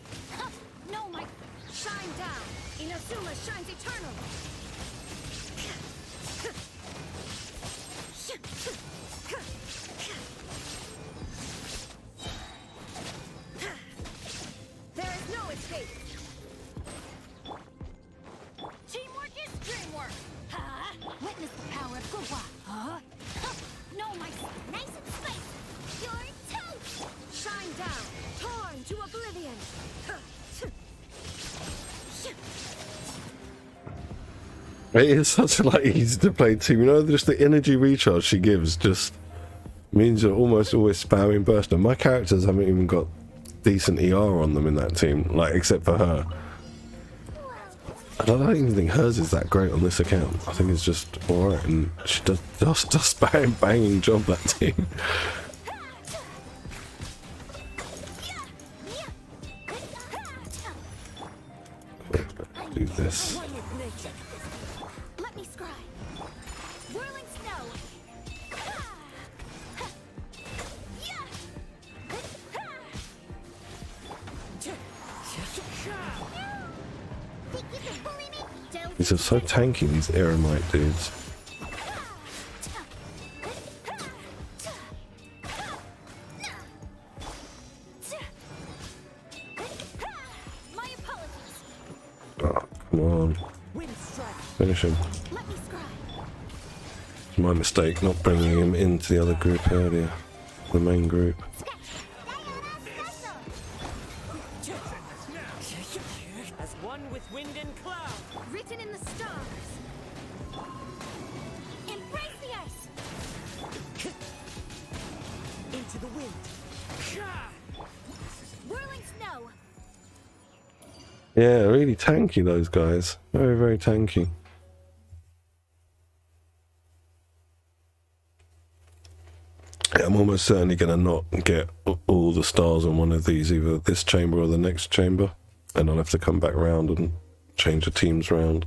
No, my... Shine down. Inazuma shines eternal. There is no escape. Teamwork is dreamwork. Huh? Witness the power of Guwa. Huh? No, my... Nice and spicy. You're toast. Shine down. Torn to oblivion. It is such like easy to play team. You know, just the energy recharge she gives just means you're almost always spamming burst. And my characters haven't even got decent ER on them in that team, like except for her. And I don't even think hers is that great on this account. I think it's just alright, and she does just banging job, that team. Do this. Let me scry. Whirling snow. These are so tanky, these Eremite dudes. Oh, come on. Finish him. It's my mistake not bringing him into the other group earlier. The main group. As one with wind and cloud. Written in the stars. Embrace the ice. Into the wind. Whirling snow. Yeah, really tanky, those guys. Very, very tanky. Yeah, I'm almost certainly going to not get all the stars on one of these, either this chamber or the next chamber. And I'll have to come back round and change the teams round.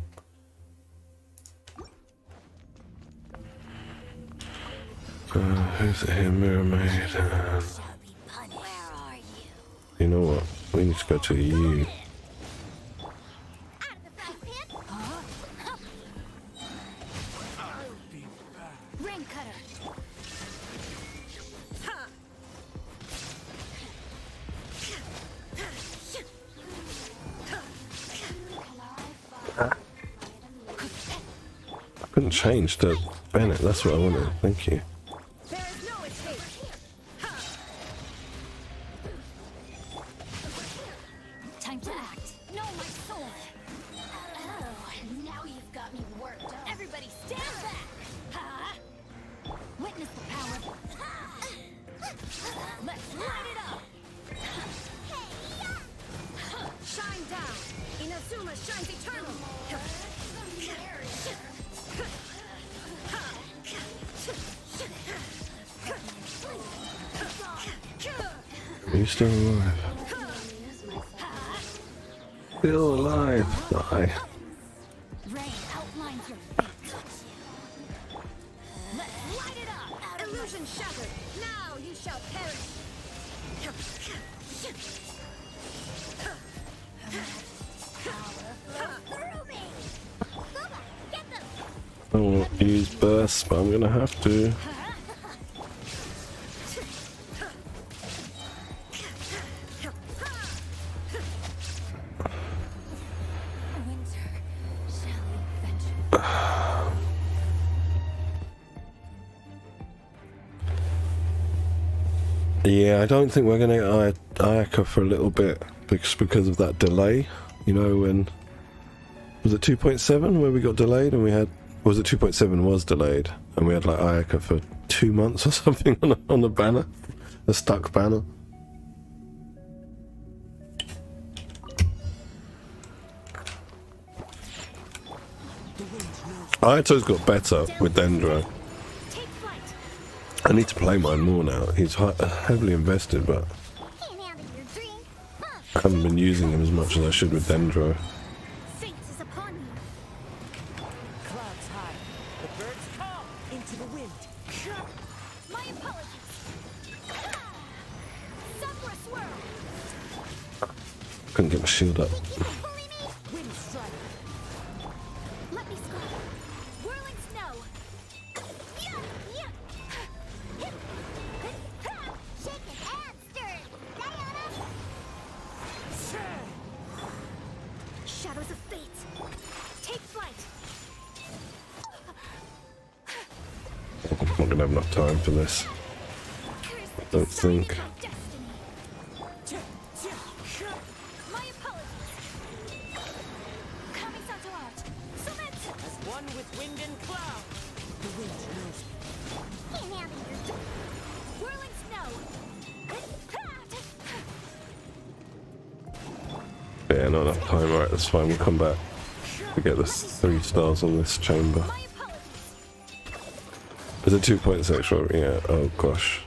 Who's it here? Mirror Maid. Where are you? You know what? We need to go to you. Out of the frying pan. Rain cutter. I couldn't change to Bennett. That's what I wanted. Thank you. There is no escape. Are you still alive? Still alive. Die. Rain outlines your fate. Let's light it up. Illusion shattered. Now you shall perish. Through me. Booba, get them. I won't use burst, but I'm gonna have to. Winter shall venture. Yeah, I don't think we're gonna get Ayaka for a little bit because of that delay. You know, when was it 2.7 where we got delayed and we had, was it 2.7 was delayed and we had like Ayaka for 2 months or something on the banner, a stuck banner. Ayato's got better with Dendro. Take flight. I need to play mine more now. He's heavily invested, but Can't handle your dream. I haven't been using him as much as I should with Dendro. Fate is upon you. Clouds high. The birds call into the wind. My apologies. Sucker swirl. Couldn't get my shield up. Think you can bully me? Wind strike. Let me score. Whirling snow. Yeah, yeah. Shaken and stirred. Diana. Shadows of fate. Take flight. I'm not gonna have enough time for this. Curse the Don't design think. of my destiny. My apologies. Kamisato out. Submit. As one with wind and cloud. The wind knows me. Can't handle your d- Whirling snow. Yeah, not enough time. Alright, that's fine. We'll come back to get the 3 stars on this chamber. My apologies. Is it 2.6? Right? Yeah. Oh gosh.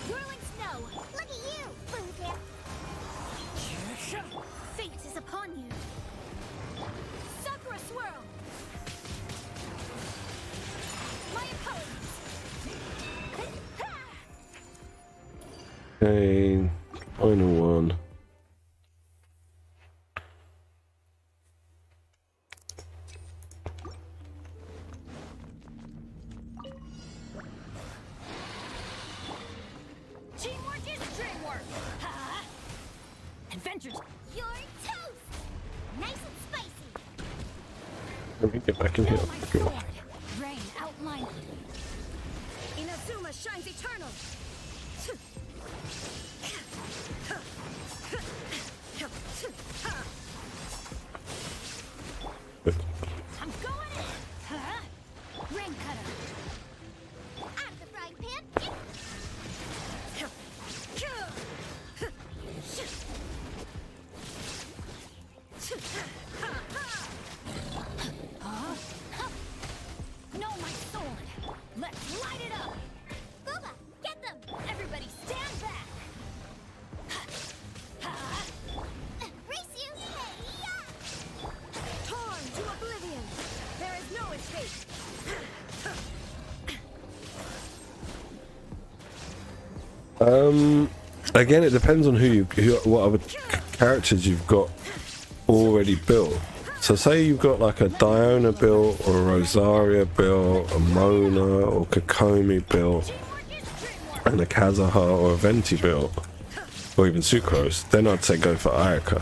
Whirling snow. Look at you, loser. Fate is upon you. Sakura swirl. My apologies. Okay. Final one. Teamwork is dreamwork. Ha! Adventures. You're toast. Nice and spicy. Let me get back in here. Feel my sword. Rain outlined. Inazuma shines eternal. I'm going in. Huh? Rain cutter. Out of the frying pan. Know my sword. Let's light it up. Booba, get them. Everybody stand back. Race you. Hey-ya. Torn to oblivion. There is no escape. Again, it depends on what other characters you've got already built. So say you've got like a Diona built, or a Rosaria built, a Mona or Kokomi built, and a Kazuha or a Venti built, or even Sucrose, then I'd say go for Ayaka.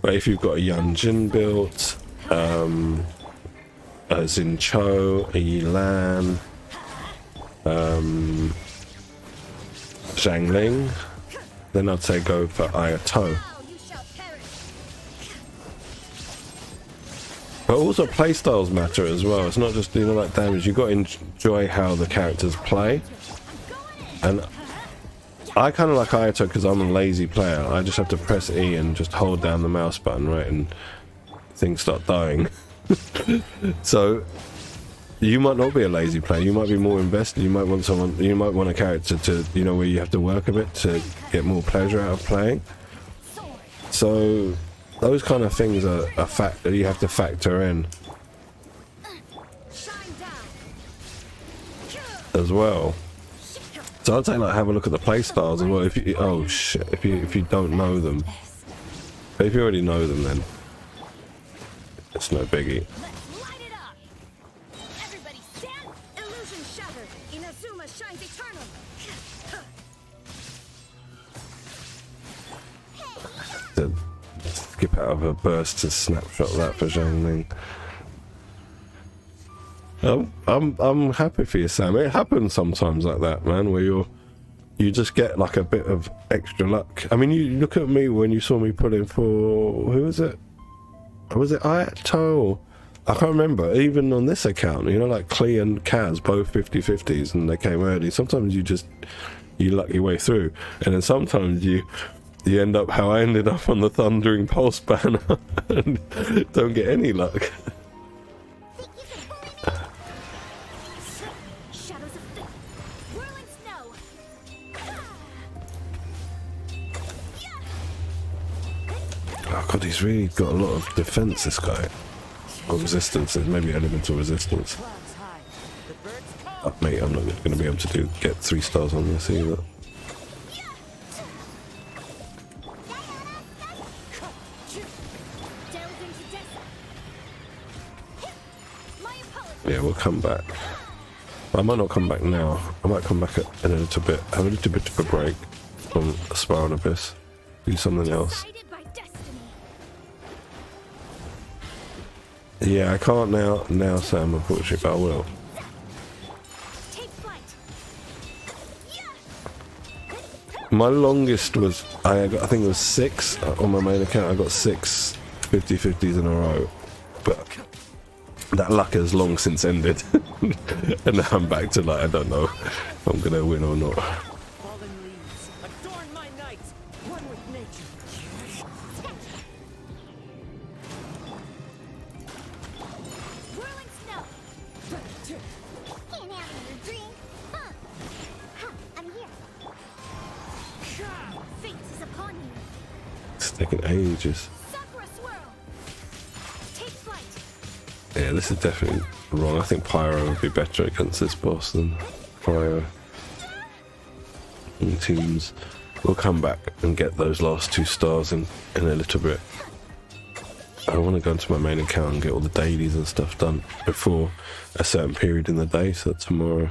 But if you've got a Yunjin built, a Zincho, a Yilan, Zhangling, then I'd say go for Ayato. Now you shall perish. But also playstyles matter as well. It's not just, you know, like damage. You've got to enjoy how the characters play. And I kind of like Ayato because I'm a lazy player. I just have to press E and just hold down the mouse button, right? And things start dying. So you might not be a lazy player. You might be more invested. You might want someone. You might want a character to, you know, where you have to work a bit to get more pleasure out of playing. So those kind of things are a fact that you have to factor in as well. So I'd say like have a look at the play styles as well. If you if you don't know them, but if you already know them, then it's no biggie. Let's light it up. Everybody stand. Illusion shattered. Inazuma shines eternal. To skip out of a burst to snapshot that for Zhang Ling. I'm happy for you, Sam. It happens sometimes like that, man, where you just get like a bit of extra luck. I mean, you look at me when you saw me put in for, who was it? Was it Ayato? I can't remember. Even on this account, you know, like Klee and Kaz, both 50-50s, and they came early. Sometimes you luck your way through, and then sometimes you end up how I ended up on the Thundering Pulse banner and don't get any luck. Shadows of fate. Whirling snow. Oh god, he's really got a lot of defense, this guy. Or resistance, maybe elemental resistance. Clouds high. The birds call. Oh, mate, I'm not going to be able to get 3 stars on this either. Delved into desert. My apologies. Yeah, we'll come back. I might not come back now. I might come back in a little bit. Have a little bit of a break from Spiral Abyss. Do something else. Guided by destiny. Yeah, I can't now, Sam, unfortunately, but I will. Take flight. My longest was, I think it was 6 on my main account. I got 6 50-50s in a row. But that luck has long since ended. And now I'm back to like, I don't know if I'm going to win or not. Fallen leaves. Adorn my night. One with nature. Whirling snow. Can't have your dream. Huh. I'm here. Fate is upon you. It's taking ages. Sakura swirl. Take flight. Yeah, this is definitely wrong. I think Pyro would be better against this boss than Pyro. And teams will come back and get those last 2 stars in a little bit. I want to go into my main account and get all the dailies and stuff done before a certain period in the day, so that tomorrow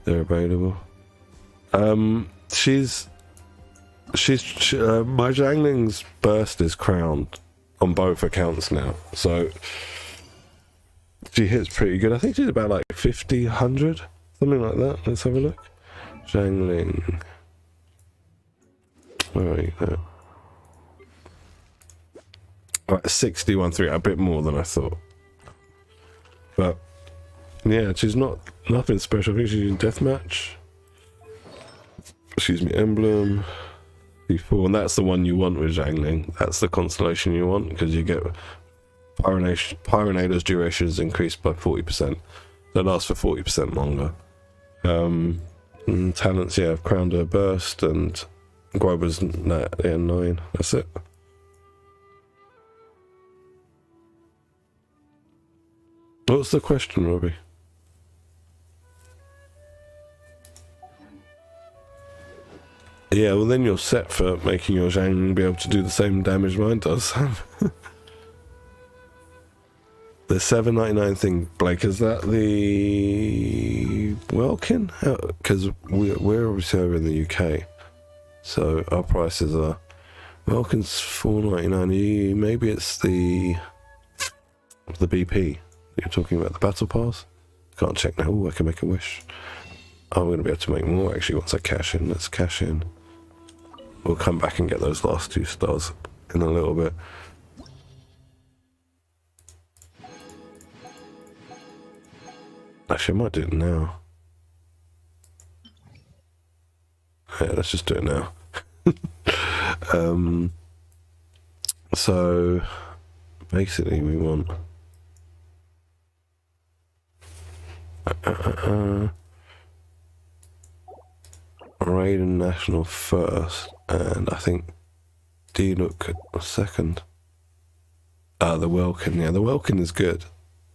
they're available. My Zhangling's burst is crowned on both accounts now, so she hits pretty good. I think she's about like 50, 100, something like that. Let's have a look. Zhangling. Where are you there? Right, 61-3, a bit more than I thought. But yeah, she's nothing special. I think she's in deathmatch. Excuse me, emblem. Before, and that's the one you want with Zhangling. That's the constellation you want, because you get Pyronator's duration is increased by 40%. That lasts for 40% longer. And talents, yeah, I've crowned her burst and Grover's 9. That's it. What's the question, Robbie? Yeah, well then you're set for making your Zhang be able to do the same damage mine does. The 7.99 thing, Blake, is that the Welkin? Because we're obviously over in the UK, so our prices are Welkin's $4.99. Maybe it's the BP. You're talking about the battle pass. Can't check now. Ooh, I can make a wish. I'm going to be able to make more actually once I cash in. Let's cash in. We'll come back and get those last 2 stars in a little bit. Actually, I might do it now. Yeah, let's just do it now. So basically we want Raiden National first, and I think D-Look second. The Welkin, yeah, the Welkin is good.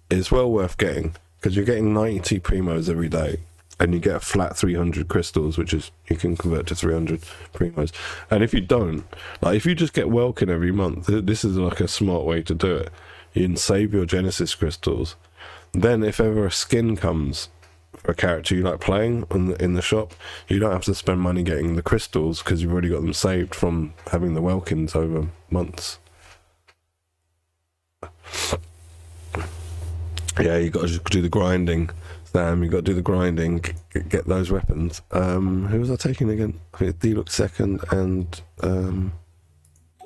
It's well worth getting, because you're getting 90 primos every day, and you get a flat 300 crystals, which is, you can convert to 300 primos. And if you don't, like, if you just get Welkin every month, this is like a smart way to do it. You can save your Genesis crystals. Then if ever a skin comes for a character you like playing in the shop, you don't have to spend money getting the crystals, because you've already got them saved from having the Welkins over months. Yeah, you got to just do the grinding, Sam. You got to do the grinding, get those weapons. Who was I taking again? I think D looked second, and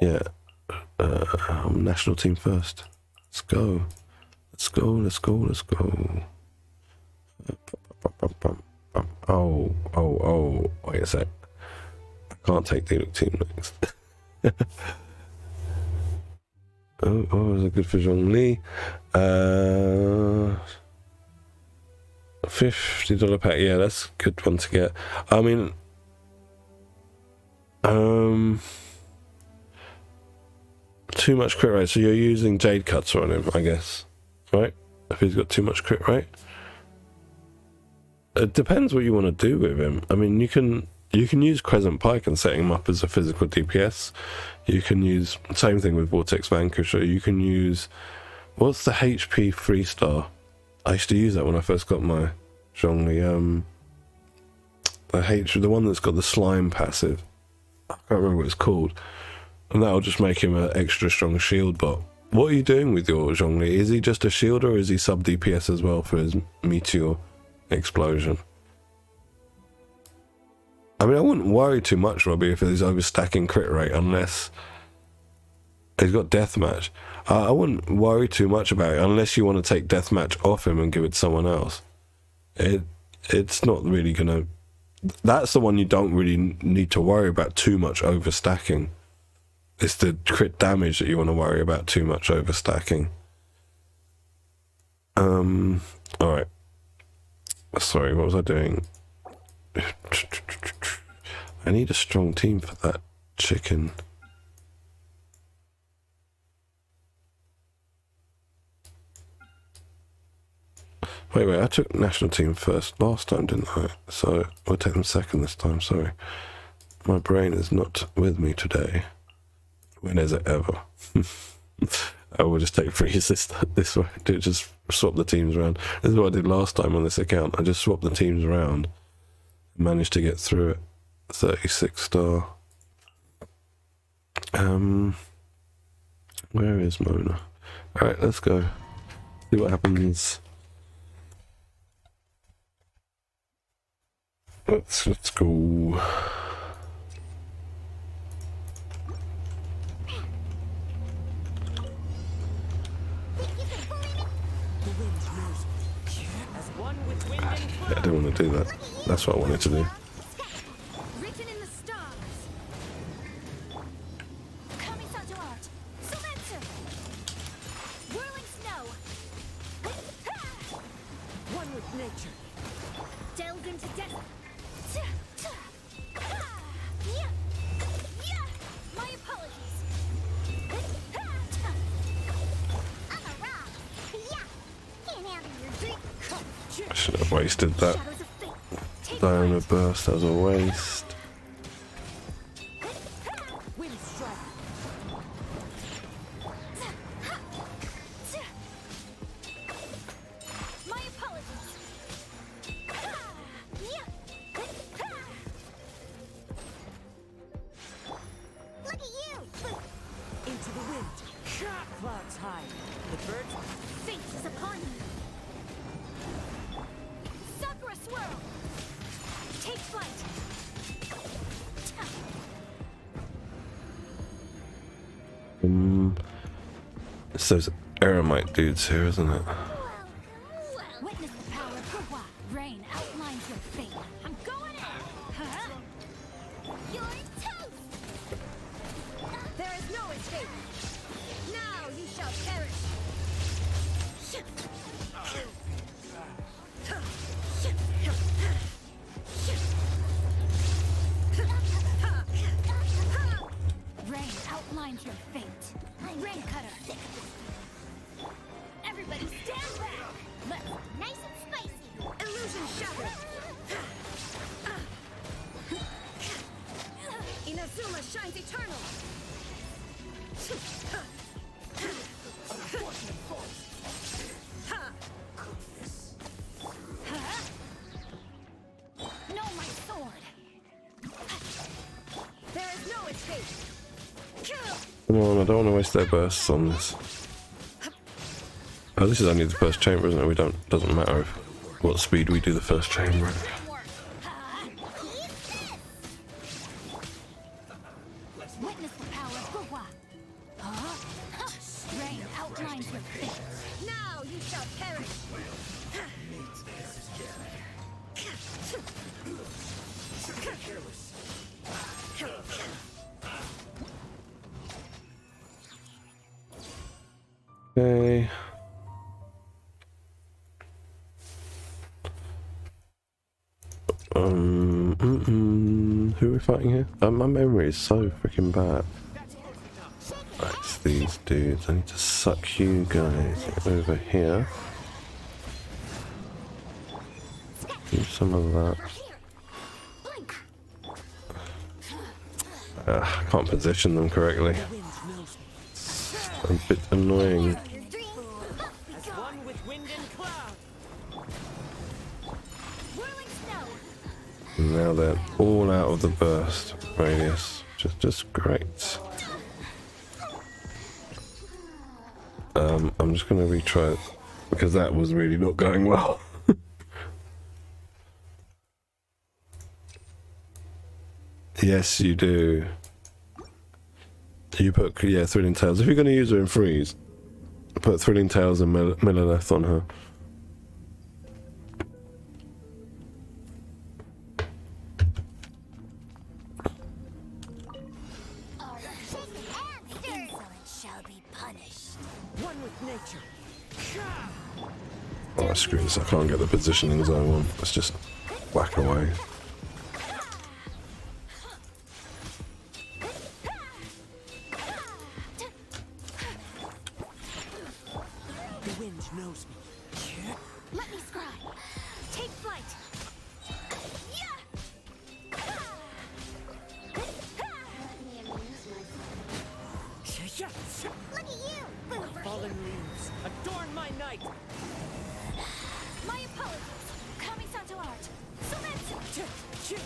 yeah, national team first. Let's go. Let's go. Let's go. Let's go. Oh! Wait a sec. I can't take D look team next. Oh, was a good for Zhongli. $50 pack. Yeah, that's a good one to get. I mean, too much crit rate. So you're using Jade Cutter on him, I guess, right? If he's got too much crit rate, it depends what you want to do with him. I mean, you can use Crescent Pike and set him up as a physical DPS. You can use, same thing with Vortex Vanquisher. You can use, what's the HP 3-star? I used to use that when I first got my Zhongli. The one that's got the slime passive. I can't remember what it's called. And that'll just make him an extra strong shield bot. What are you doing with your Zhongli? Is he just a shield, or is he sub DPS as well for his meteor explosion? I mean, I wouldn't worry too much, Robbie, if he's overstacking crit rate, unless he's got deathmatch. I wouldn't worry too much about it, unless you want to take deathmatch off him and give it to someone else. It's not really gonna. That's the one you don't really need to worry about too much overstacking. It's the crit damage that you want to worry about too much overstacking. All right. Sorry, what was I doing? I need a strong team for that chicken. Wait, I took national team first last time, didn't I? So we'll take them second this time, sorry. My brain is not with me today. When is it ever? I will just take free assist this way. Just swap the teams around. This is what I did last time on this account. I just swapped the teams around. Managed to get through it. 36-star. Where is Mona? Alright, let's go. See what happens. Let's go. Yeah, I didn't want to do that. That's what I wanted to do. Written in the stars. Coming to art. Surrender. Whirling snow. One with nature. Delved into death. My apologies. I'm a rock. Can't handle your drink. I shouldn't have wasted that. Shadows of fate. Take Diana burst, that was a waste. Wind strike. my apologies. Look at you. Into the wind. Clouds high. The birds. Fate is upon you. Sakura swirl. Take flight. It's those Eremite dudes here, isn't it? Witness the power of Gurwa. Rain outlines your fate. I'm going in. Huh? You're toast. There is no escape. Now you shall perish. Come on, I don't want to waste their bursts on this. Oh, this is only the first chamber, isn't it? Doesn't matter what speed we do the first chamber. Witness the power of Gurwa. Rain outlines your fate. Now you shall perish. Okay. Who are we fighting here? My memory is so freaking bad. Right, it's these dudes. I need to suck you guys over here. Do some of that. I can't position them correctly. A bit annoying. As one with wind and cloud. Whirling snow. Now they're all out of the burst radius. Just great. I'm just going to retry it because that was really not going well. Yes, you do. You put, yeah, Thrilling Tales. If you're going to use her in freeze, put Thrilling Tales and Melaleth on her. Shall be punished. One with nature. Oh, screw this. I can't get the positionings I want. Let's just whack away. The wind knows me. Let me scribe. Take flight. Look at you, Boober. Fallen leaves, adorn my night. My apologies. Kami-sato art. Sumetsu.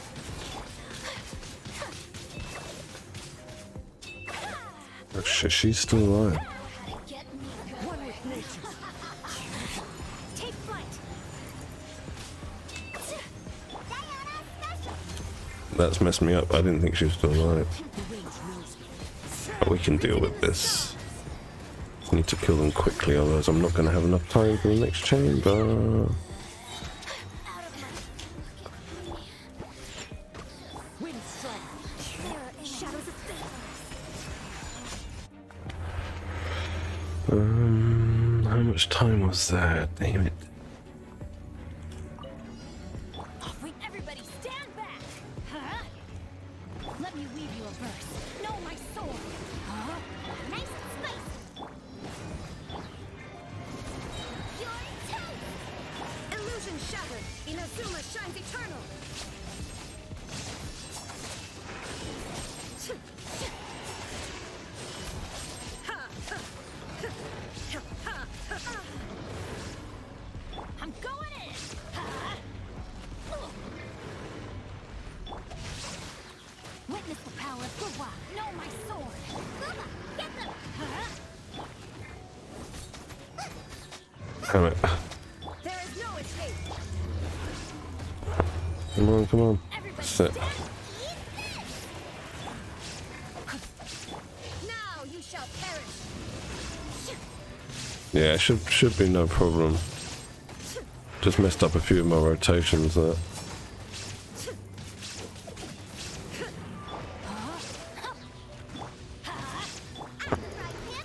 Oh shit, she's still alive. One with nature. Take flight. That's messed me up. I didn't think she was still alive. The wind knows me. But we can deal with this. I need to kill them quickly, otherwise I'm not going to have enough time for the next chamber. Wind strike. Shadows of fate. How much time was there? Damn it. Wait, everybody stand back. Huh? Let me weave you a verse. Know my sword. Huh? Nice and spicy. You're toast. Illusion shattered. Inazuma shines eternal. I'm going in. Huh? Witness the power of Gurwa. Know my sword. Gurwa, get them. Huh? Damn it. There is no escape. Come on, come on. Everybody Sit. stand. Now you shall perish. Yeah, it should be no problem. Just messed up a few of my rotations there.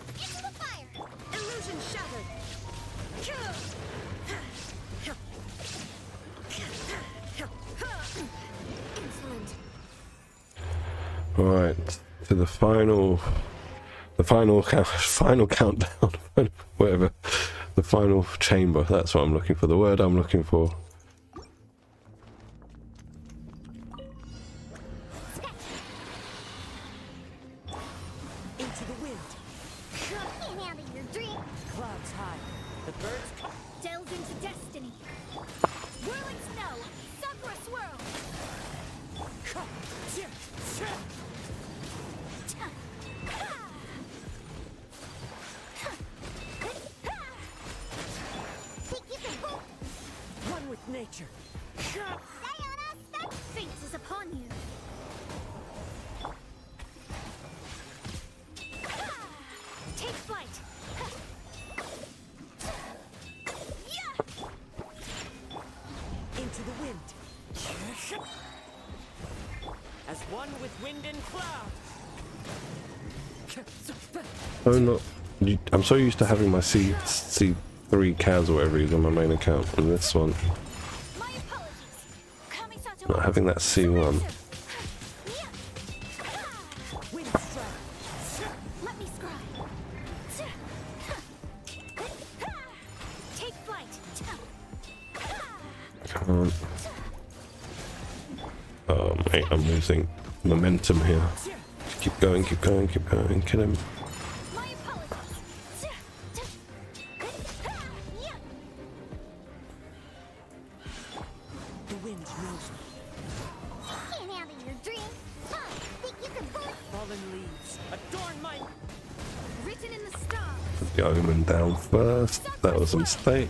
Into the fire. Illusion shattered. Insolent. Right, to the final countdown, whatever. The final chamber, that's what I'm looking for, the word I'm looking for. Into the wind. Get out of your dream. Clouds high. The birds come. Delve into destiny. Whirling snow. Sakura swirl. nature. Sayonara, fate is upon you. Take flight. Into the wind. As one with wind and cloud. Oh no, I'm so used to having my C3 CAS or whatever it is on my main account, and this one, My apologies. Kamisato not having that C1. Wind strike. Let me scribe. Take flight. Can't. Oh mate, I'm losing momentum here. Just keep going, keep going, keep going. Kill him. My apologies. The wind knows me. Can't handle your dream. Think you can bullet? Fallen leaves. Adorn my... Written in the stars. Put the omen down first. That was a mistake.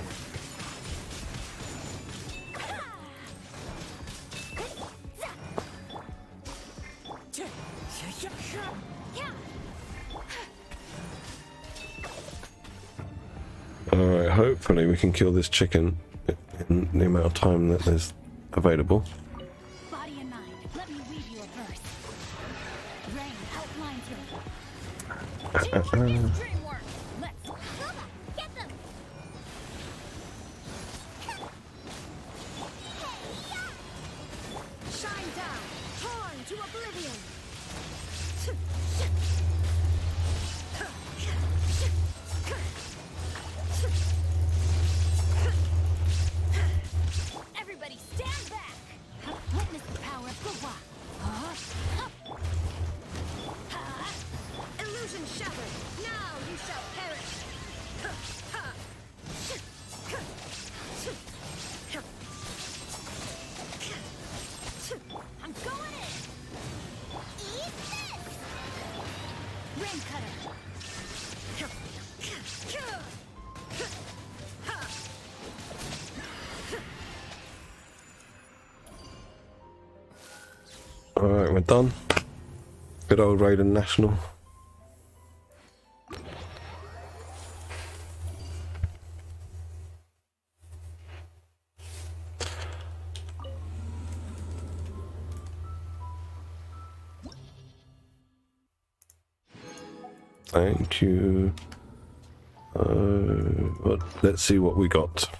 Alright, hopefully we can kill this chicken in the amount of time that is available. Body and mind. Let me read you a verse. Rain outlines your Teamwork is dream work. Let's go. Get them. Shine down. Torn to oblivion. Everybody stand back. Witness the power of Gwa. Illusion shattered. Now you shall perish. I'm going in. Eat this. Rain cutter. Alright, we're done. Good old Raiden National. Thank you. But let's see what we got.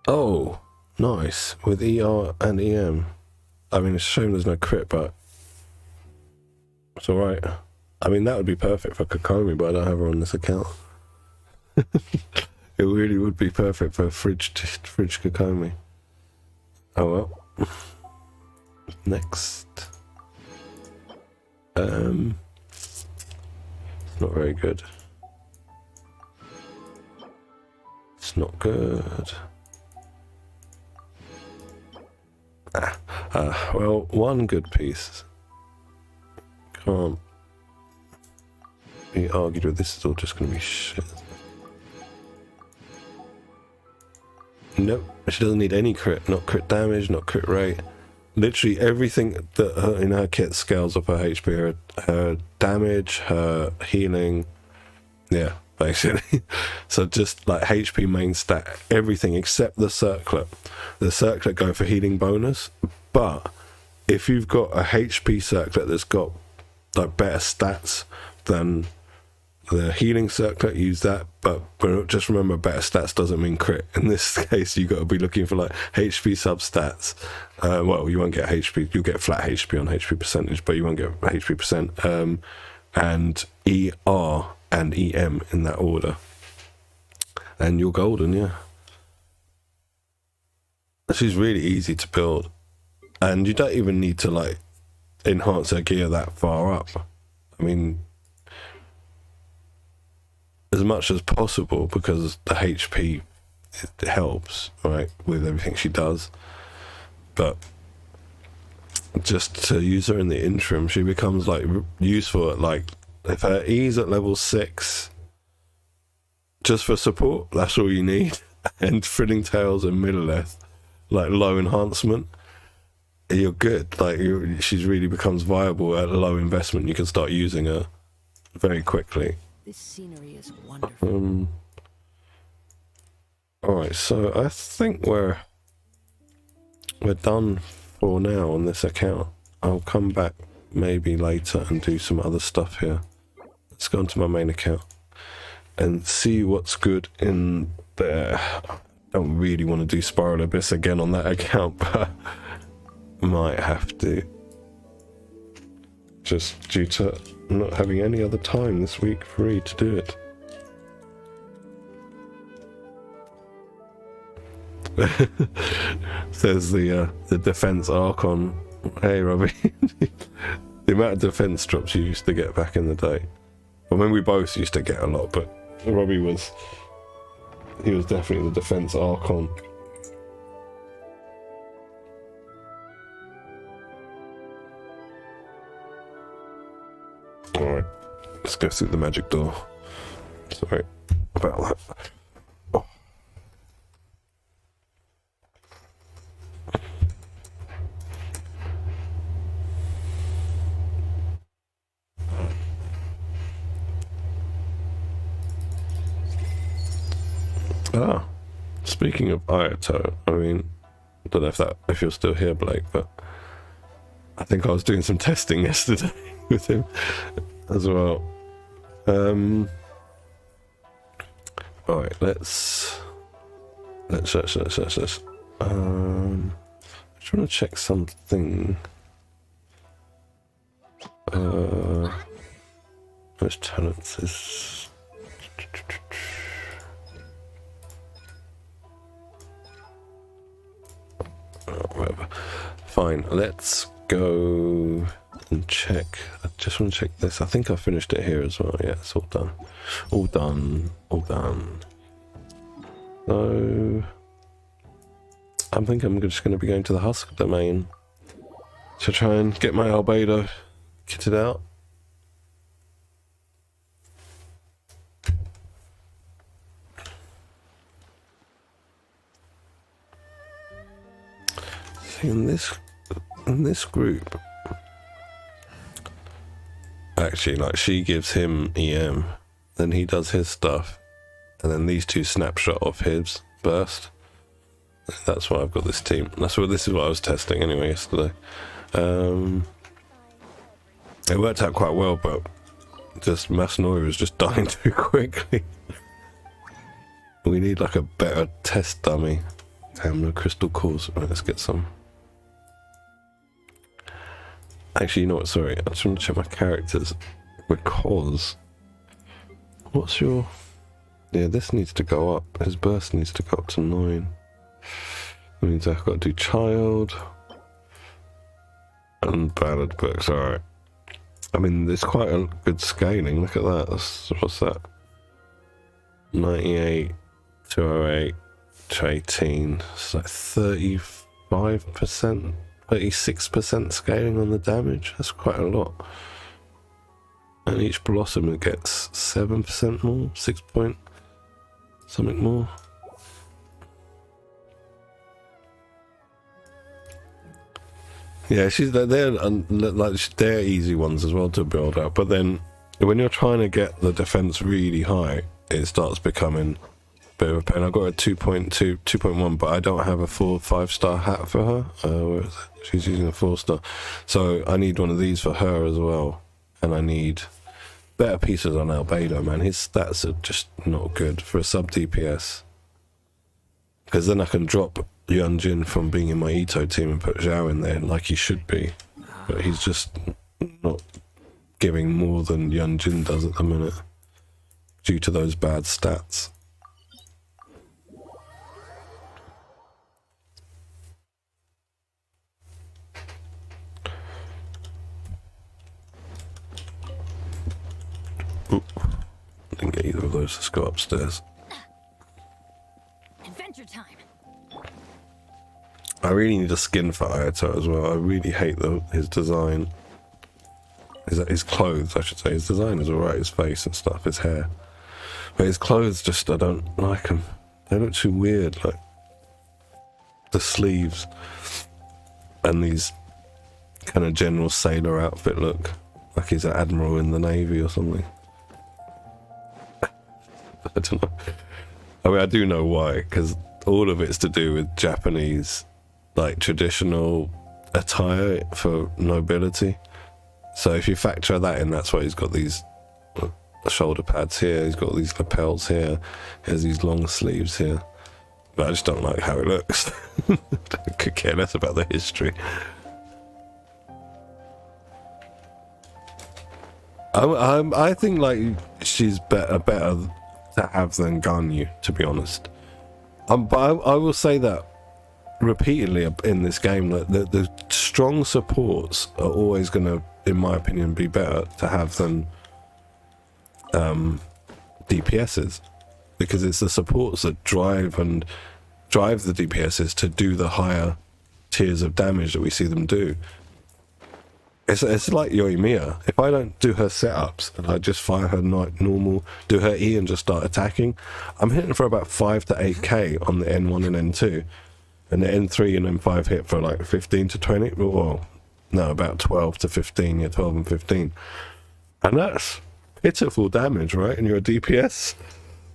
Oh, nice. With ER and EM. I mean, it's a shame there's no crit, but it's alright. I mean, that would be perfect for Kokomi, but I don't have her on this account. It really would be perfect for fridge Kokomi. Oh well. Next. It's not very good. It's not good. Well, one good piece. Can't be argued with. This is all just going to be shit. Nope, she doesn't need any crit. Not crit damage, not crit rate. Literally everything that in her kit scales up her HP. Her damage, her healing. Yeah, basically. So just like HP main stat. Everything except the circlet. The circlet go for healing bonus. But if you've got a HP circlet that's got like better stats than the healing circlet, use that. But just remember, better stats doesn't mean crit. In this case, you got to be looking for like HP substats. Well, you won't get HP. You'll get flat HP on HP percentage, but you won't get HP percent. And ER and EM in that order, and you're golden. Yeah, she's really easy to build, and you don't even need to like enhance her gear that far up. I mean, as much as possible, because the HP it helps, right, with everything she does. But just to use her in the interim, she becomes like useful at like, if her E's at level 6 just for support, that's all you need. And Thrilling Tales and Middleth, like low enhancement, you're good. Like she's really becomes viable at low investment. You can start using her very quickly. This scenery is wonderful. Alright, so I think we're done for now on this account. I'll come back maybe later and do some other stuff here. Let's go into my main account and see what's good in there. I don't really want to do Spiral Abyss again on that account, but might have to. Just due to not having any other time this week free to do it. Says the defense Archon. Hey Robbie. The amount of defense drops you used to get back in the day. I mean, we both used to get a lot, but Robbie was definitely the defense Archon. Alright, let's go through the magic door. Sorry about that. Oh. Ah, speaking of Ayato, I mean, I don't know if you're still here, Blake, but I think I was doing some testing yesterday with him as well. Alright, let's I'm just trying to check something. Those talents is whatever. Fine, let's go and check. I just want to check this. I think I finished it here as well. Yeah, it's all done. All done. All done. So I think I'm just going to be going to the Husk domain to try and get my Albedo kitted out. See, in this group, actually, like, she gives him EM, then he does his stuff, and then these two snapshot of his burst. That's why I've got this team. This is what I was testing anyway yesterday. It worked out quite well, but just Masanori was just dying too quickly. We need like a better test dummy. Damn, no crystal cores. Right, let's get some. Actually, you know what? Sorry, I just want to check my characters because what's your? Yeah, this needs to go up. His burst needs to go up to 9. That means I've got to do child and ballad books. All right. I mean, there's quite a good scaling. Look at that. What's that? 98, 208, 218. It's like 35%. 36% scaling on the damage. That's quite a lot. And each blossom it gets 7% more, 6 point something more. Yeah, they're easy ones as well to build up. But then when you're trying to get the defense really high, it starts becoming bit of a pain. I got a 2.2, 2.1, but I don't have a full 5-star hat for her. Where is it? She's using a 4-star, so I need one of these for her as well. And I need better pieces on Albedo, man. His stats are just not good for a sub DPS. Because then I can drop Yunjin from being in my Ito team and put Zhao in there like he should be. But he's just not giving more than Yunjin does at the minute due to those bad stats. Oop. Didn't get either of those. Let's go upstairs. Adventure time. I really need a skin for Ayato as well. I really hate his design. His clothes, I should say. His design is alright, his face and stuff, his hair. But his clothes just, I don't like them. They look too weird, like the sleeves and these kind of general sailor outfit look, like he's an admiral in the navy or something. I don't know. I mean, I do know why, because all of it's to do with Japanese, like, traditional attire for nobility. So if you factor that in, that's why he's got these shoulder pads here, he's got these lapels here, he has these long sleeves here. But I just don't like how it looks. I could care less about the history. I think, like, she's better to have than Ganyu, to be honest. But I will say that repeatedly in this game, that the strong supports are always going to, in my opinion, be better to have than DPSs, because it's the supports that drive the DPSs to do the higher tiers of damage that we see them do. It's like Yoimiya. If I don't do her setups and I just fire her normal, do her E and just start attacking, I'm hitting for about 5 to 8k on the N1 and N2, and the N3 and N5 hit for like 15 to 20. Well, no, about 12 to 15. Yeah, 12 and 15, and that's pitiful damage, right? And you're a DPS.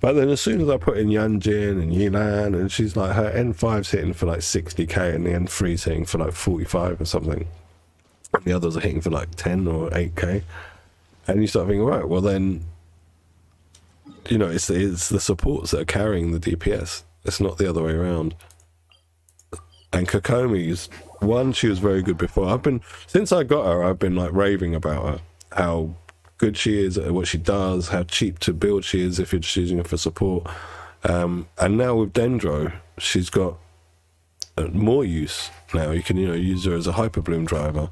But then as soon as I put in Yanjin and Yilan, and she's like, her N5's hitting for like 60k and the N3's hitting for like 45 or something, and the others are hitting for like 10 or 8k, and you start thinking, right, well then, you know, it's the supports that are carrying the DPS. It's not the other way around. And Kokomi's one, she was very good before. Since I got her, I've been like raving about her, how good she is at what she does, how cheap to build she is if you're just using her for support. And now with Dendro, she's got more use now. You can, you know, use her as a hyper bloom driver,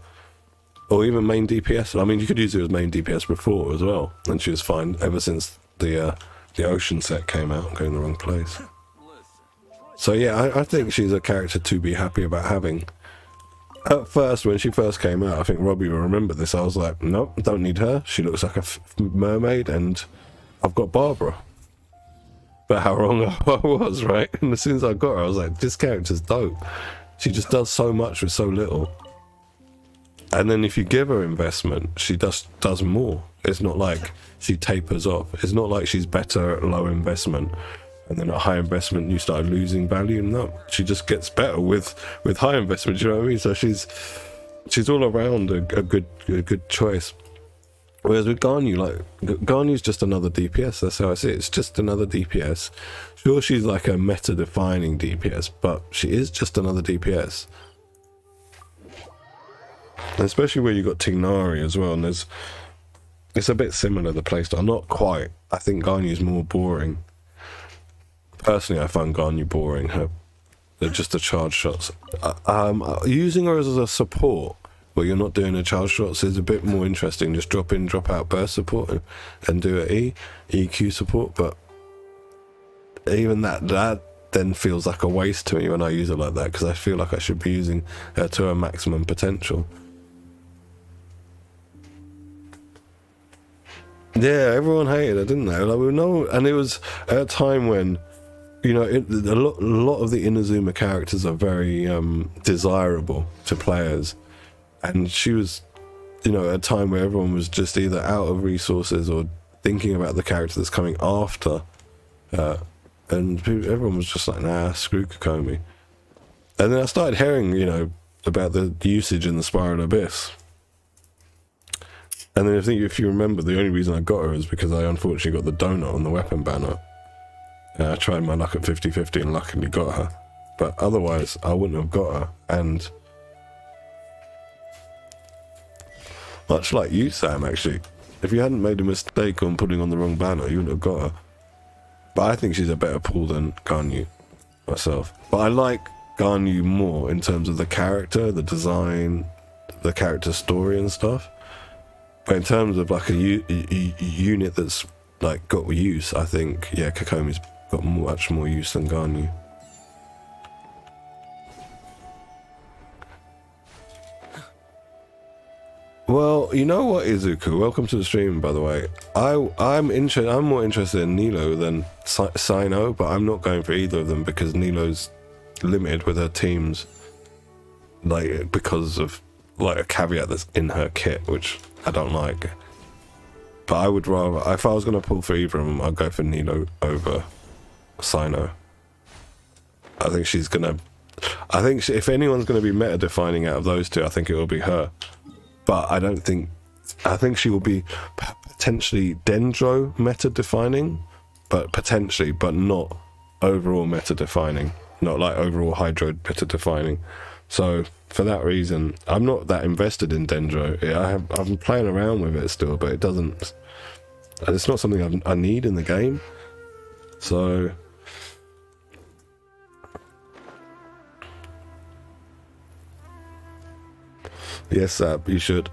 or even main DPS. I mean, you could use her as main DPS before as well, and she was fine ever since the ocean set came out. I'm going the wrong place. So yeah, I think she's a character to be happy about having. At first, when she first came out, I think Robbie will remember this, I was like, nope, don't need her. She looks like a mermaid, and I've got Barbara. But how wrong I was, right? And as soon as I got her, I was like, this character's dope. She just does so much with so little. And then if you give her investment, she does more. It's not like she tapers off. It's not like she's better at low investment, and then at high investment you start losing value. No, she just gets better with high investment. You know what I mean? So she's all around a good choice. Whereas with Ganyu, like, Ganyu's just another DPS. That's how I see it. It's just another DPS. Sure, she's like a meta-defining DPS, but she is just another DPS. And especially where you got Tignari as well, and it's a bit similar, the playstyle. Not quite. I think Ganyu's more boring. Personally, I find Ganyu boring. They're just the charge shots. Using her as a support, where you're not doing the charge shots, is a bit more interesting. Just drop in, drop out burst support and do an EQ support. But even that then feels like a waste to me when I use it like that, because I feel like I should be using her to her maximum potential. Yeah, everyone hated her, didn't they? Like, we know, and it was at a time when, you know, a lot of the Inazuma characters are very desirable to players, and she was, you know, at a time where everyone was just either out of resources or thinking about the character that's coming after, and everyone was just like, nah, screw Kokomi. And then I started hearing, you know, about the usage in the Spiral Abyss. And then I think, if you remember, the only reason I got her is because I unfortunately got the donut on the weapon banner. I tried my luck at 50-50 and luckily got her. But otherwise, I wouldn't have got her. And much like you, Sam, actually, if you hadn't made a mistake on putting on the wrong banner, you wouldn't have got her. But I think she's a better pull than Ganyu, myself. But I like Ganyu more in terms of the character, the design, the character story and stuff. But in terms of like a unit that's like got use, I think, yeah, Kokomi's got much more use than Ganyu. Well, you know what, Izuku? Welcome to the stream, by the way. I'm more interested in Nilo than Sino, but I'm not going for either of them because Nilo's limited with her teams, like because of like a caveat that's in her kit, which I don't like. But I would rather, if I was going to pull for either of them, I'd go for Nilo over Sino. I think she's gonna. I think if anyone's going to be meta defining out of those two, I think it will be her. But I don't think. I think she will be potentially Dendro meta defining, but potentially, but not overall meta defining. Not like overall Hydro meta defining. So for that reason, I'm not that invested in Dendro. I'm playing around with it still, but it doesn't. It's not something I need in the game. So. Yes, you should.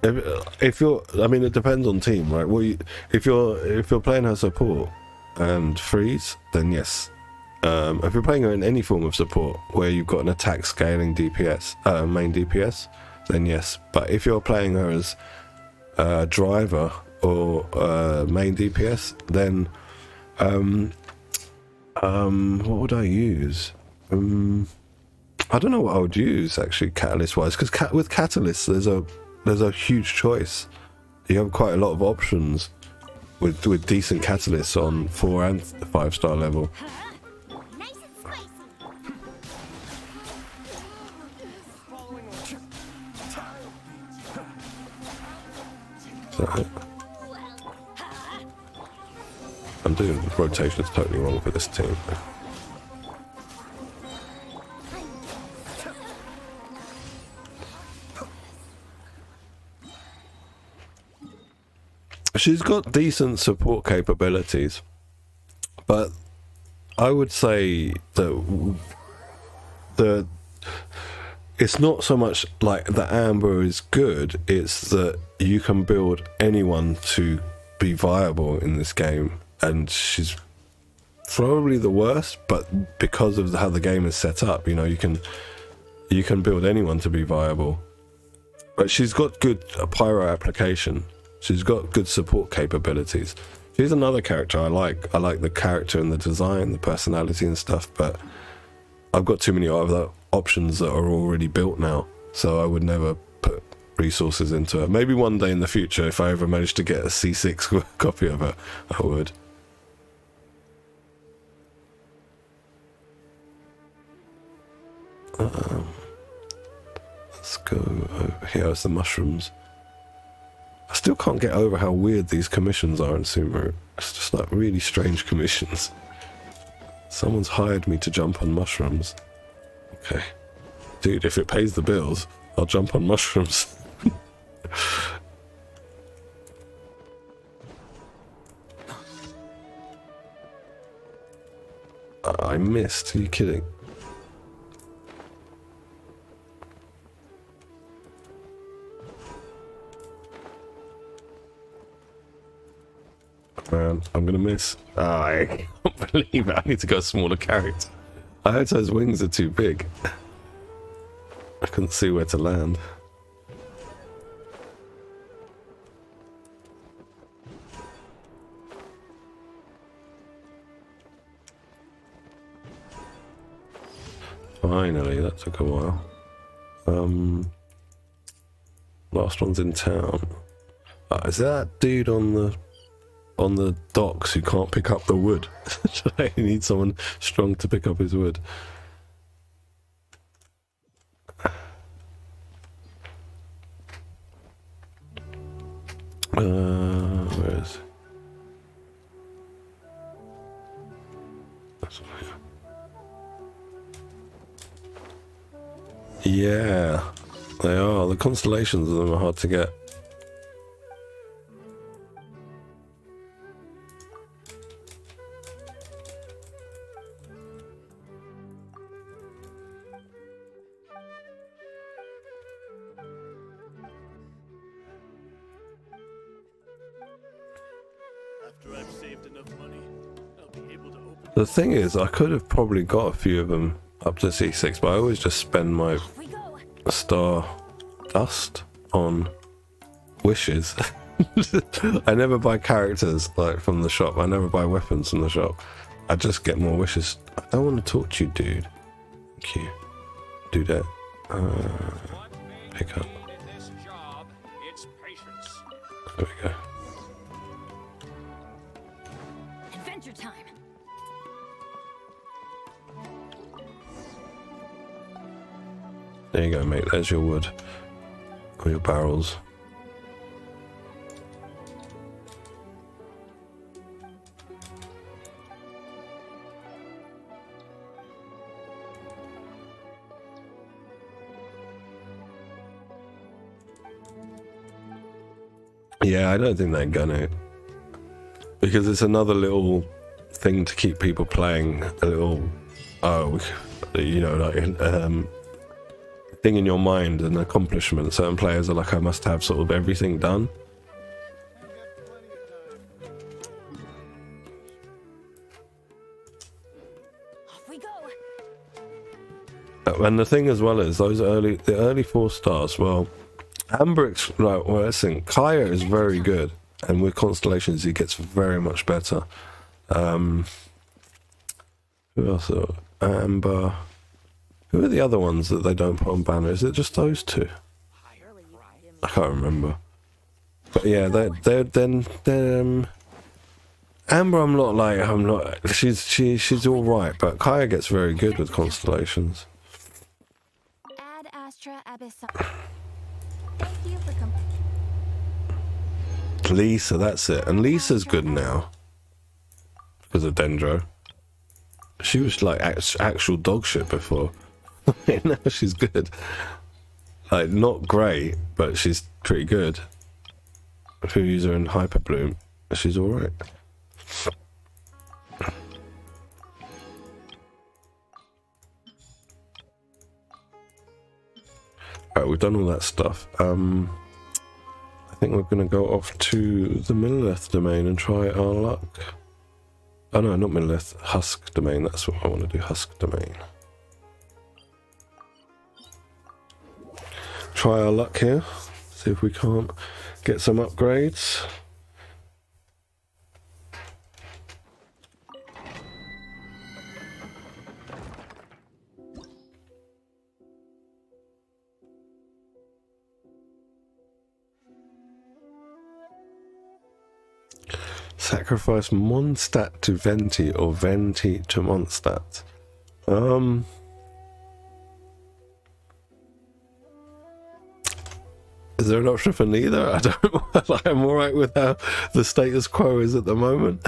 If you're, I mean, it depends on team, right? Well, if you're playing her support and freeze, then yes. If you're playing her in any form of support where you've got an attack scaling DPS, main DPS, then yes. But if you're playing her as driver or main DPS, then what would I use? I don't know what I would use actually, catalyst wise, because with catalyst there's a huge choice. You have quite a lot of options with decent catalysts on 4 and 5 star level. Nice and spicy. So, I'm doing rotations totally wrong for this team. She's got decent support capabilities, but I would say that it's not so much like the Amber is good, it's that you can build anyone to be viable in this game, and she's probably the worst, but because of how the game is set up, you know, you can build anyone to be viable. But she's got good pyro application. She's got good support capabilities. She's another character I like. I like the character and the design, the personality and stuff, but I've got too many other options that are already built now, so I would never put resources into her. Maybe one day in the future, if I ever manage to get a C6 copy of her, I would. Let's go over here. It's the mushrooms. I still can't get over how weird these commissions are in Sumeru. It's just like really strange commissions. Someone's hired me to jump on mushrooms. Okay. Dude, if it pays the bills, I'll jump on mushrooms. I missed. Are you kidding? Man, I'm gonna miss. I can't believe it. I need to go smaller character. I heard those wings are too big. I couldn't see where to land. Finally, that took a while. Last one's in town. Is that dude on the docks who can't pick up the wood? I need someone strong to pick up his wood. Where is it? Yeah, they are. The constellations of them are hard to get. The thing is, I could have probably got a few of them up to C6, but I always just spend my star dust on wishes. I never buy characters like from the shop. I never buy weapons from the shop. I just get more wishes. I don't want to talk to you, dude. Thank you. Do that. Pick up. In this job, it's patience. There we go. Adventure time. There you go, mate. There's your wood. Or your barrels. Yeah, I don't think they're gonna. Because it's another little thing to keep people playing. A little, you know, like, thing in your mind, an accomplishment. Certain players are like, I must have sort of everything done. Off we go. And the thing as well is the early 4 stars. Well, Ambrix, right? Well, I think Kaya is very good, and with constellations he gets very much better. Who else? Amber. Who are the other ones that they don't put on banner? Is it just those two? I can't remember. But yeah, they're Amber. I'm not. She's all right, but Kaya gets very good with constellations. Ad Astra Abyssal. Thank you for Lisa, that's it. And Lisa's good now because of Dendro. She was like actual dog shit before. Now she's good. Like, not great, but she's pretty good. If you use her in Hyper Bloom, she's alright. Alright, we've done all that stuff. I think we're going to go off to the Millith domain and try our luck. Oh no, not Millith, Husk domain. That's what I want to do, Husk domain. Try our luck here. See if we can't get some upgrades. Sacrifice Mondstadt to Venti or Venti to Mondstadt. Is there an option for neither? I don't know. I'm alright with how the status quo is at the moment.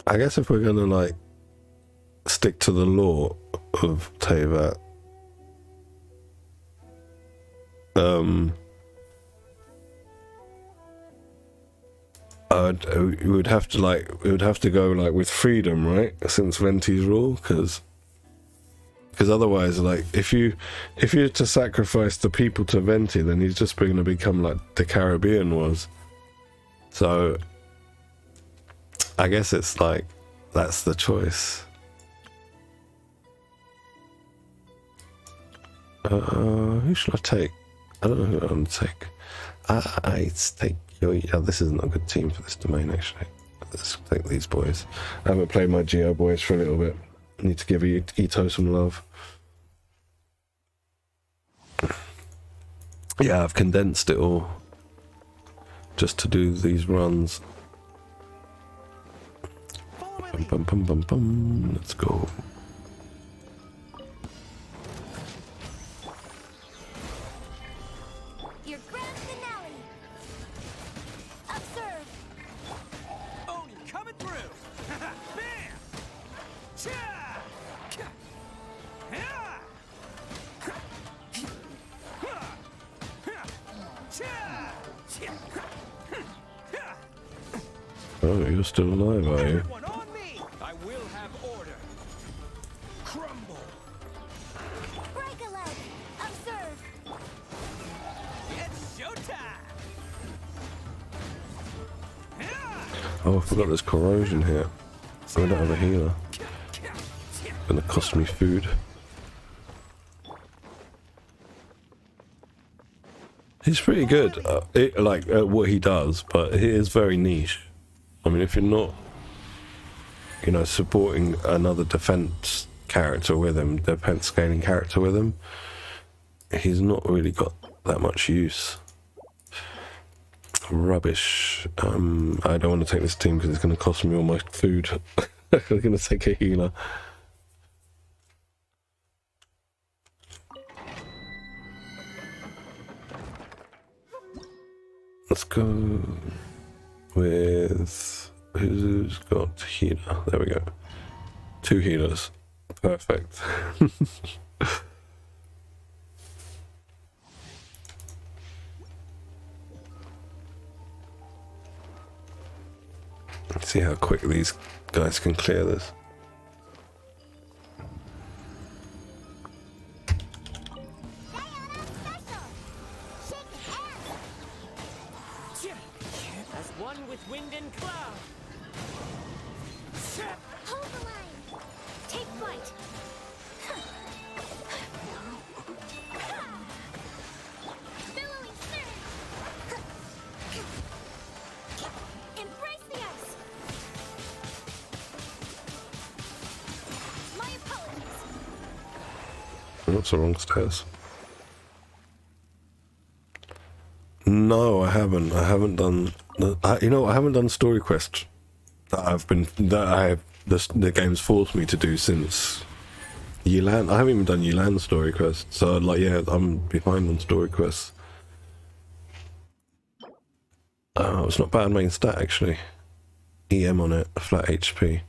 I guess if we're gonna like stick to the law of Teyvat, we would have to go like with freedom, right? Since Venti's rule, because otherwise, like, if you're to sacrifice the people to Venti, then he's just going to become like the Caribbean was. So I guess it's like that's the choice. Who should I take? I don't know who I'm gonna take. I take. Yeah, this isn't a good team for this domain, actually. Let's take these boys. I haven't played my Geo boys for a little bit. I need to give Ito some love. Yeah, I've condensed it all just to do these runs. Bum, bum, bum, bum, bum. Let's go. Your grand finale. Observe. Oni coming through. Bam! Cha! Ha! Oh, you're still alive, are you? Everyone on me! I will have order. Crumble. Break a leg. Observe. It's showtime. Oh, I forgot there's corrosion here. I don't have a healer. Gonna cost me food. He's pretty good, at what he does, but he is very niche. I mean, if you're not, you know, supporting another defense character with him, defense scaling character with him, he's not really got that much use. Rubbish. I don't want to take this team because it's going to cost me all my food. I'm going to take a healer. Let's go with... who's got healer? There we go. 2 healers. Perfect. Let's see how quick these guys can clear this. As one with wind and cloud. Hold the line. Take flight. Billowing surge. Embrace the ice. My apologies. That's the wrong stairs. No, I haven't. I haven't done. You know, I haven't done story quests the game's forced me to do since Yilan. I haven't even done Yilan story quests, so like, yeah, I'm behind on story quests. It's not bad main stat actually. EM on it, flat HP.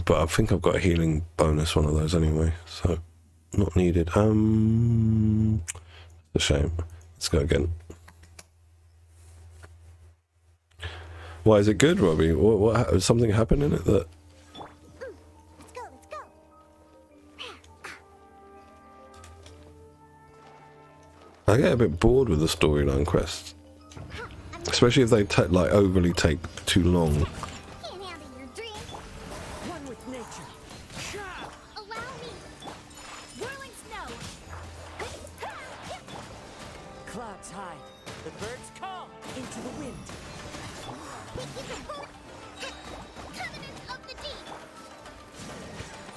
But I think I've got a healing bonus one of those anyway, so not needed. It's a shame. Let's go again. Why is it good, Robbie? What something happened in it that... Let's go, let's go. I get a bit bored with the storyline quests, especially if they overly take too long. Can't handle your dream. One with nature. Allow me. Whirling snow. Clouds high. The birds call into the wind. Covenant of the deep.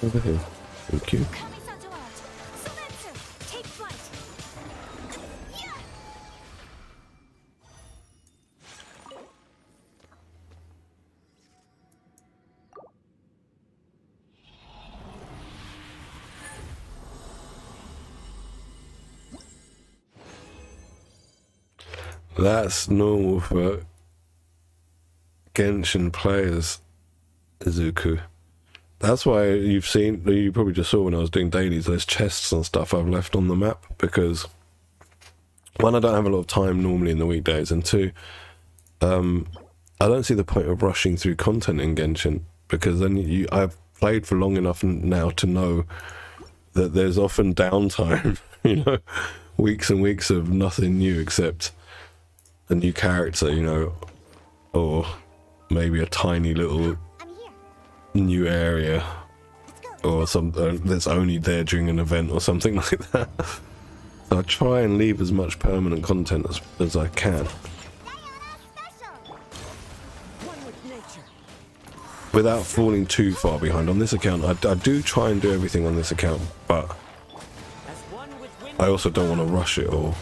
Over here. Thank you. Kami-san's art. Surrender. Take flight. Yeah. That's normal for Genshin players, Izuku. That's why you probably just saw when I was doing dailies, those chests and stuff I've left on the map, because one, I don't have a lot of time normally in the weekdays, and two, I don't see the point of rushing through content in Genshin, because then I've played for long enough now to know that there's often downtime, you know, weeks and weeks of nothing new except a new character, you know, or maybe a tiny little I'm here. new area, Let's go. or something that's only there during an event or something like that. So I try and leave as much permanent content as I can, One with nature. without falling too far behind. On this account, I do try and do everything on this account, but As one with wind. I also don't want to rush it all.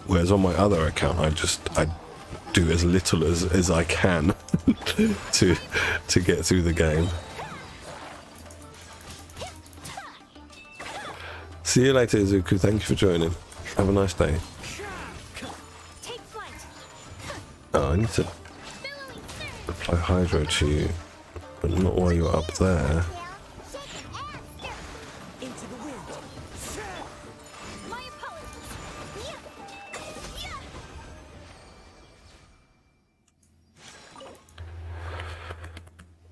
Whereas on my other account, I do as little as I can to get through the game. See you later, Izuku. Thank you for joining. Have a nice day. Take flight. Oh, I need to Billowing surge. apply hydro to you, but not while you're up there. Into the wind. My apologies. Yeah.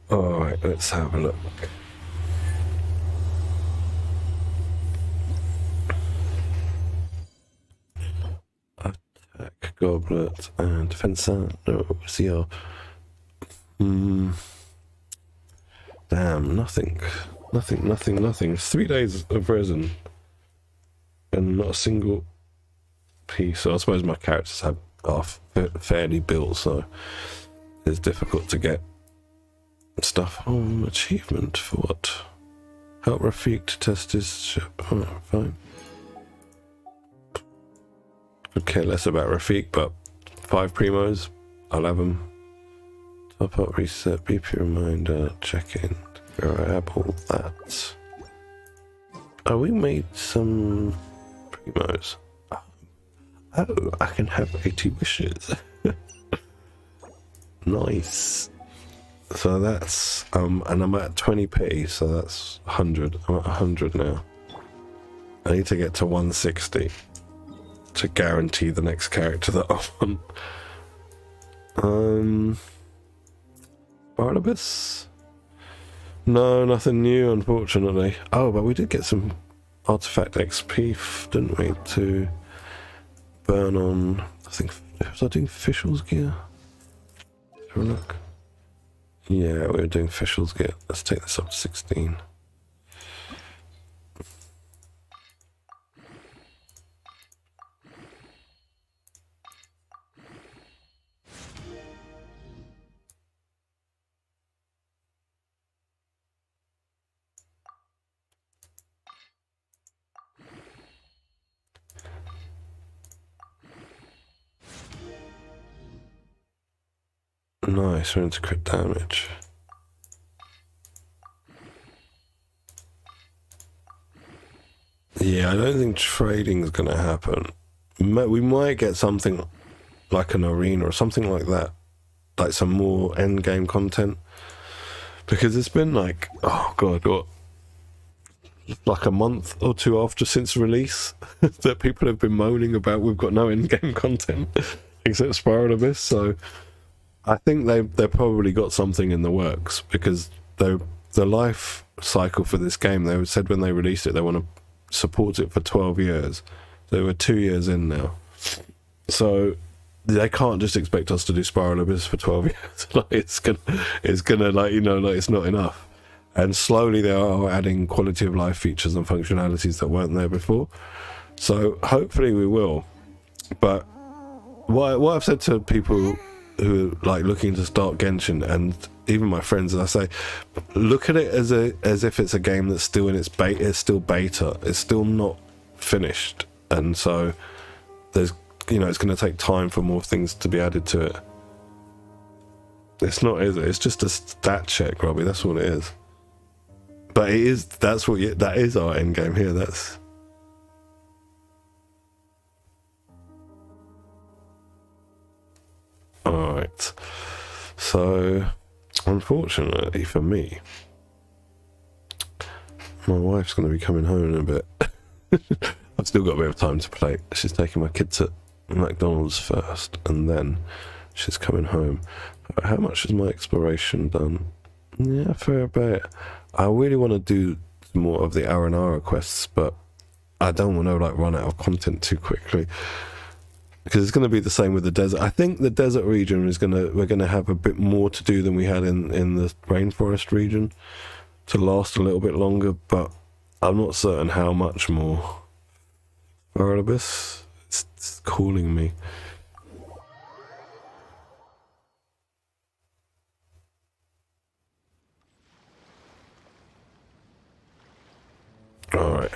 Yeah. Alright, let's have a look. Attack, goblet, and defense. No, CR. Damn, nothing. Nothing. 3 days of resin. And not a single piece. So I suppose my characters are fairly built, so it's difficult to get stuff. Oh, achievement for what? Help Rafik to test his ship. Oh, fine. Could care less about Rafik, but 5 primos, I'll have them. Top up, reset, BP reminder, check in, grab all that. Oh, we made some primos. Oh, I can have 80 wishes. Nice. So that's, and I'm at 20p, so that's 100. I'm at 100 now. I need to get to 160 to guarantee the next character that I want. Barnabas? No, nothing new, unfortunately. Oh, but we did get some artifact XP, didn't we, to burn on, I think, was I doing Fishel's gear? Have a look. Yeah, we were doing Fishel's gear. Let's take this up to 16. Nice, we're into crit damage. Yeah, I don't think trading's gonna happen. We might get something like an arena or something like that, like some more end game content, because it's been like, oh god, what, like a month or two after since release that people have been moaning about we've got no end game content except Spiral Abyss. So I think they've probably got something in the works, because the life cycle for this game, they said when they released it they want to support it for 12 years. So we're 2 years in now, so they can't just expect us to do Spiral Abyss for 12 years. Like it's gonna like, you know, like it's not enough. And slowly they are adding quality of life features and functionalities that weren't there before, so hopefully we will. But what I've said to people who are like looking to start Genshin, and even my friends, and I say, look at it as if it's a game that's still in its beta. It's still beta. It's still not finished, and so there's, you know, it's going to take time for more things to be added to it. It's not, is it? It's just a stat check, Robbie. That's what it is. But it is. That is our end game here. That's. Alright, so unfortunately for me, my wife's going to be coming home in a bit. I've still got a bit of time to play. She's taking my kids to McDonald's first, and then she's coming home. How much is my exploration done? Yeah, fair bit. I really want to do more of the Aranara quests, but I don't want to like run out of content too quickly, because it's going to be the same with the desert. I think the desert region we're going to have a bit more to do than we had in the rainforest region, to last a little bit longer, but I'm not certain how much more. Barnabas, it's calling me. Alright.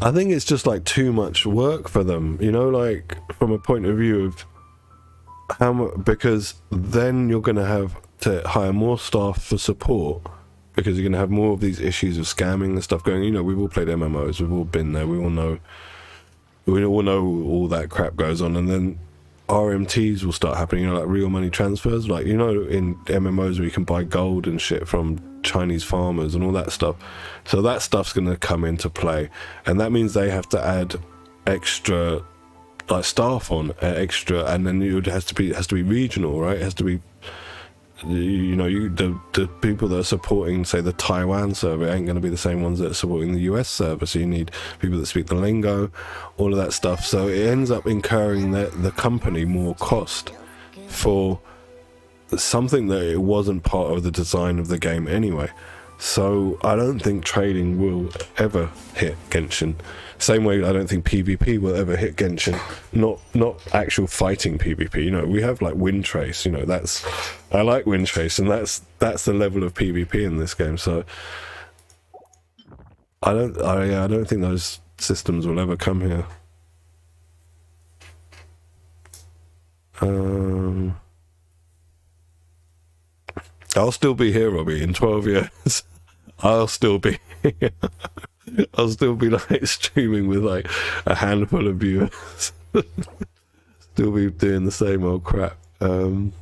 I think it's just like too much work for them, you know, like from a point of view of how much, because then you're going to have to hire more staff for support, because you're going to have more of these issues of scamming and stuff going. You know, we've all played MMOs, we've all been there, we all know all that crap goes on, and then RMTs will start happening, you know, like real money transfers, like, you know, in MMOs where you can buy gold and shit from Chinese farmers and all that stuff. So that stuff's going to come into play, and that means they have to add extra like staff on extra, and then it has to be regional, right? It has to be The people that are supporting, say, the Taiwan server ain't going to be the same ones that are supporting the US server. So you need people that speak the lingo, all of that stuff. So it ends up incurring the company more cost for something that it wasn't part of the design of the game anyway. So I don't think trading will ever hit Genshin. Same way I don't think PvP will ever hit Genshin. Not actual fighting PvP. We have like Wind Trace. I like Wind Trace, and that's the level of PvP in this game. So I don't think those systems will ever come here. I'll still be here, Robbie, in 12 years. I'll still be here. I'll still be like streaming with like a handful of viewers. Still be doing the same old crap. I'm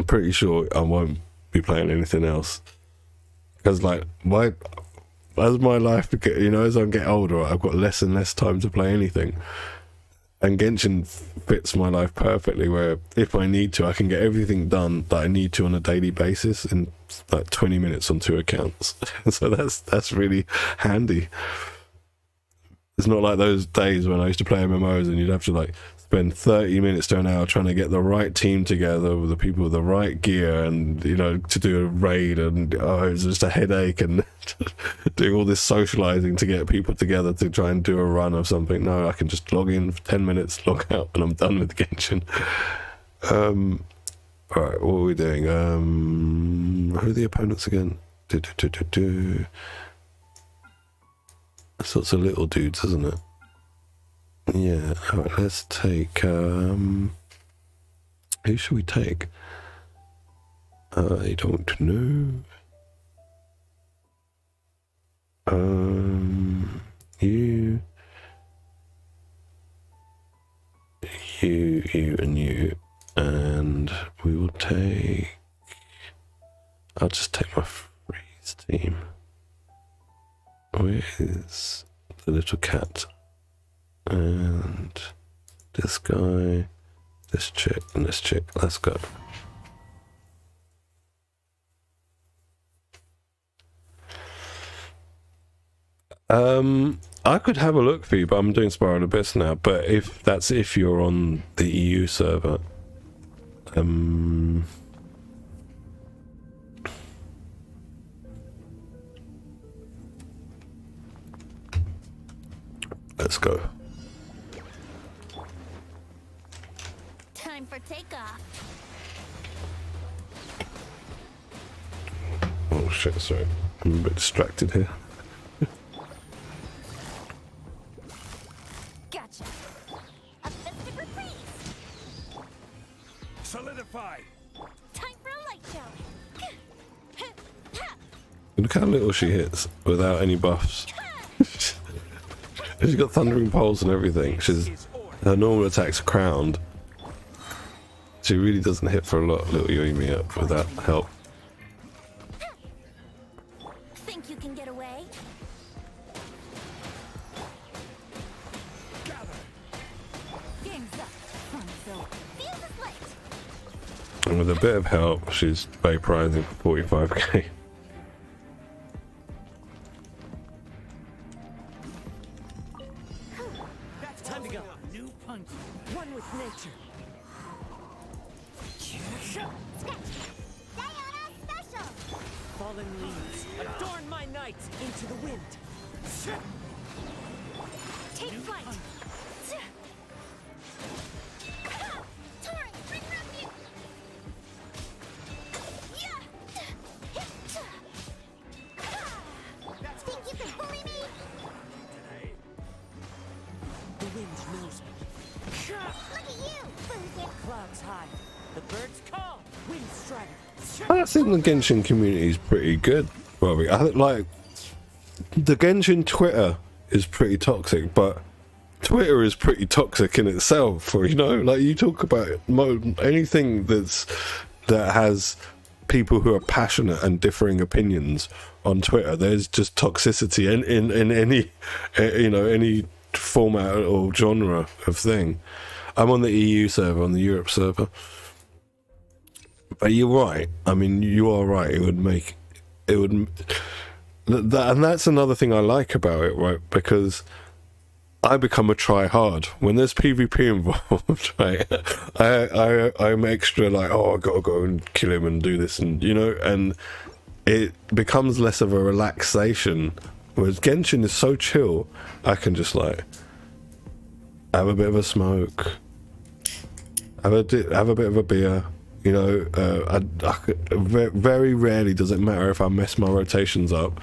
pretty sure I won't be playing anything else. Because like as my life, as I get older, I've got less and less time to play anything. And Genshin fits my life perfectly, where if I need to, I can get everything done that I need to on a daily basis in like 20 minutes on 2 accounts. So that's really handy. It's not like those days when I used to play MMOs and you'd have to like spend 30 minutes to an hour trying to get the right team together with the people with the right gear and, to do a raid, and it was just a headache, and doing all this socializing to get people together to try and do a run of something. No, I can just log in for 10 minutes, log out, and I'm done with Genshin. Alright, what are we doing? Who are the opponents again? Sorts of little dudes, isn't it? Yeah, alright, let's take, who should we take? I don't know. You, and you, and we will take, I'll just take my freeze team. Where is the little cat? And this guy, this chick, and this chick. Let's go. I could have a look for you, but I'm doing Spiral Abyss now. But if you're on the EU server, let's go. Time for takeoff. Oh shit, sorry. I'm a bit distracted here. Gotcha. A festive reprise. Solidify. Time for a light show. Look how little she hits without any buffs. She's got thundering poles and everything. Her normal attacks are crowned. She really doesn't hit for a lot, little Yoimi up without help. Think you can get away? Game's up. Fun filled. Feels as lit. And with a bit of help, she's vaporizing for 45k. That's time to go. New punch. One with nature. Diana special. Fallen leaves. Adorn my night into the wind. Take flight. Torrent, bring refuge. Think you can bully me? The wind knows me. Look at you, loser. Clouds high. The birds call. Wind strider. I think the Genshin community is pretty good, Robbie. I think, like, the Genshin Twitter is pretty toxic, but Twitter is pretty toxic in itself. Or, like you talk about anything that has people who are passionate and differing opinions on Twitter. There's just toxicity in any, any format or genre of thing. I'm on the EU server, on the Europe server. But you're right. I mean, you are right. It would make it would, and that's another thing I like about it, right? Because I become a try hard when there's PvP involved, right? I'm extra like, oh, I gotta go and kill him and do this, and you know, and it becomes less of a relaxation. Whereas Genshin is so chill, I can just like have a bit of a smoke, have a bit of a beer. You know, very rarely does it matter if I mess my rotations up.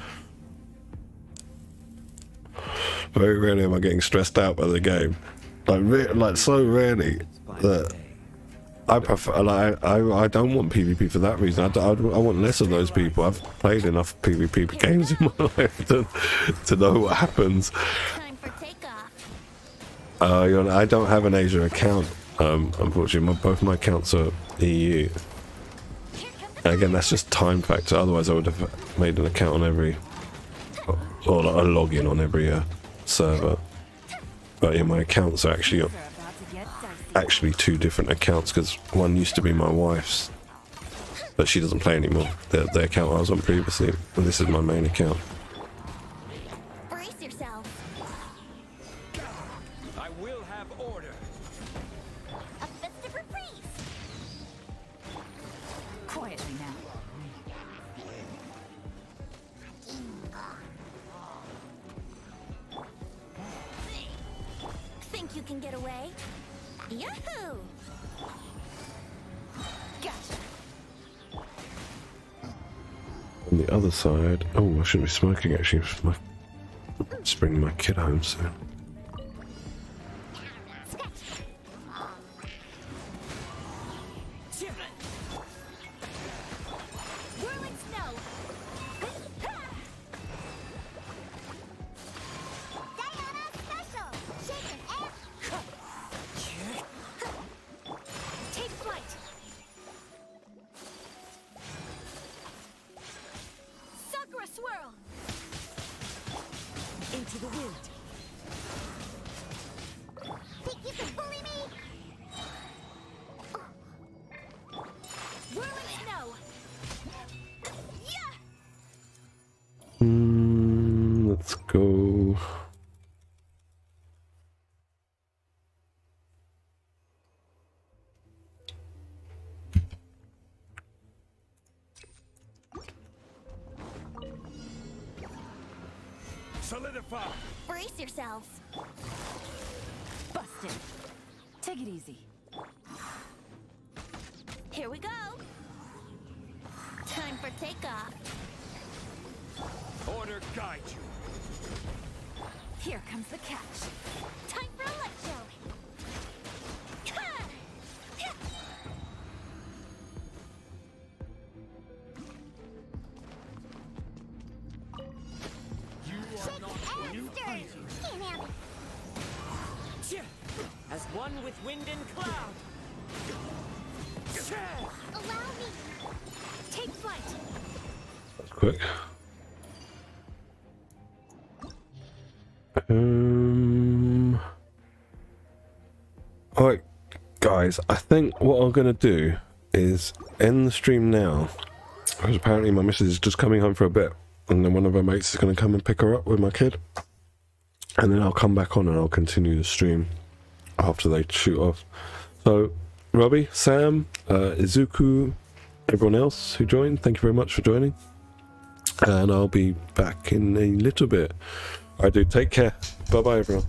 Very rarely am I getting stressed out by the game. Like so rarely that I prefer. Like I don't want PvP for that reason. I want less of those people. I've played enough PvP games in my life to know what happens. Time for takeoff. I don't have an Asia account. Unfortunately, both my accounts are EU. And again, that's just time factor. Otherwise, I would have made an account on every, or like a login on every server. But yeah, my accounts are actually two different accounts because one used to be my wife's, but she doesn't play anymore. The account I was on previously, and this is my main account. Brace yourself. I will have order. A festive reprise. Quietly now. Think you can get away? Yahoo! Gotcha. On the other side, oh, I shouldn't be smoking actually. Just bringing my kid home soon. Whirling snow. Diana special. Shaken air. Take flight. Sakura swirl. Into the wind. Think you can bully me? Whirling snow. Yeah. Let's go. Solidify. Brace yourselves. Busted. Take it easy. Here we go. Time for takeoff. Order guide you. Here comes the catch. Time for a light show. Ha! Ha! Can't have it. As one with wind and cloud. Allow me. Take flight. That's quick. Alright, guys, I think what I'm going to do is end the stream now. Because apparently my missus is just coming home for a bit. And then one of her mates is going to come and pick her up with my kid. And then I'll come back on and I'll continue the stream after they shoot off. So, Robbie, Sam, Izuku, everyone else who joined, thank you very much for joining. And I'll be back in a little bit. I do. Take care. Bye-bye, everyone.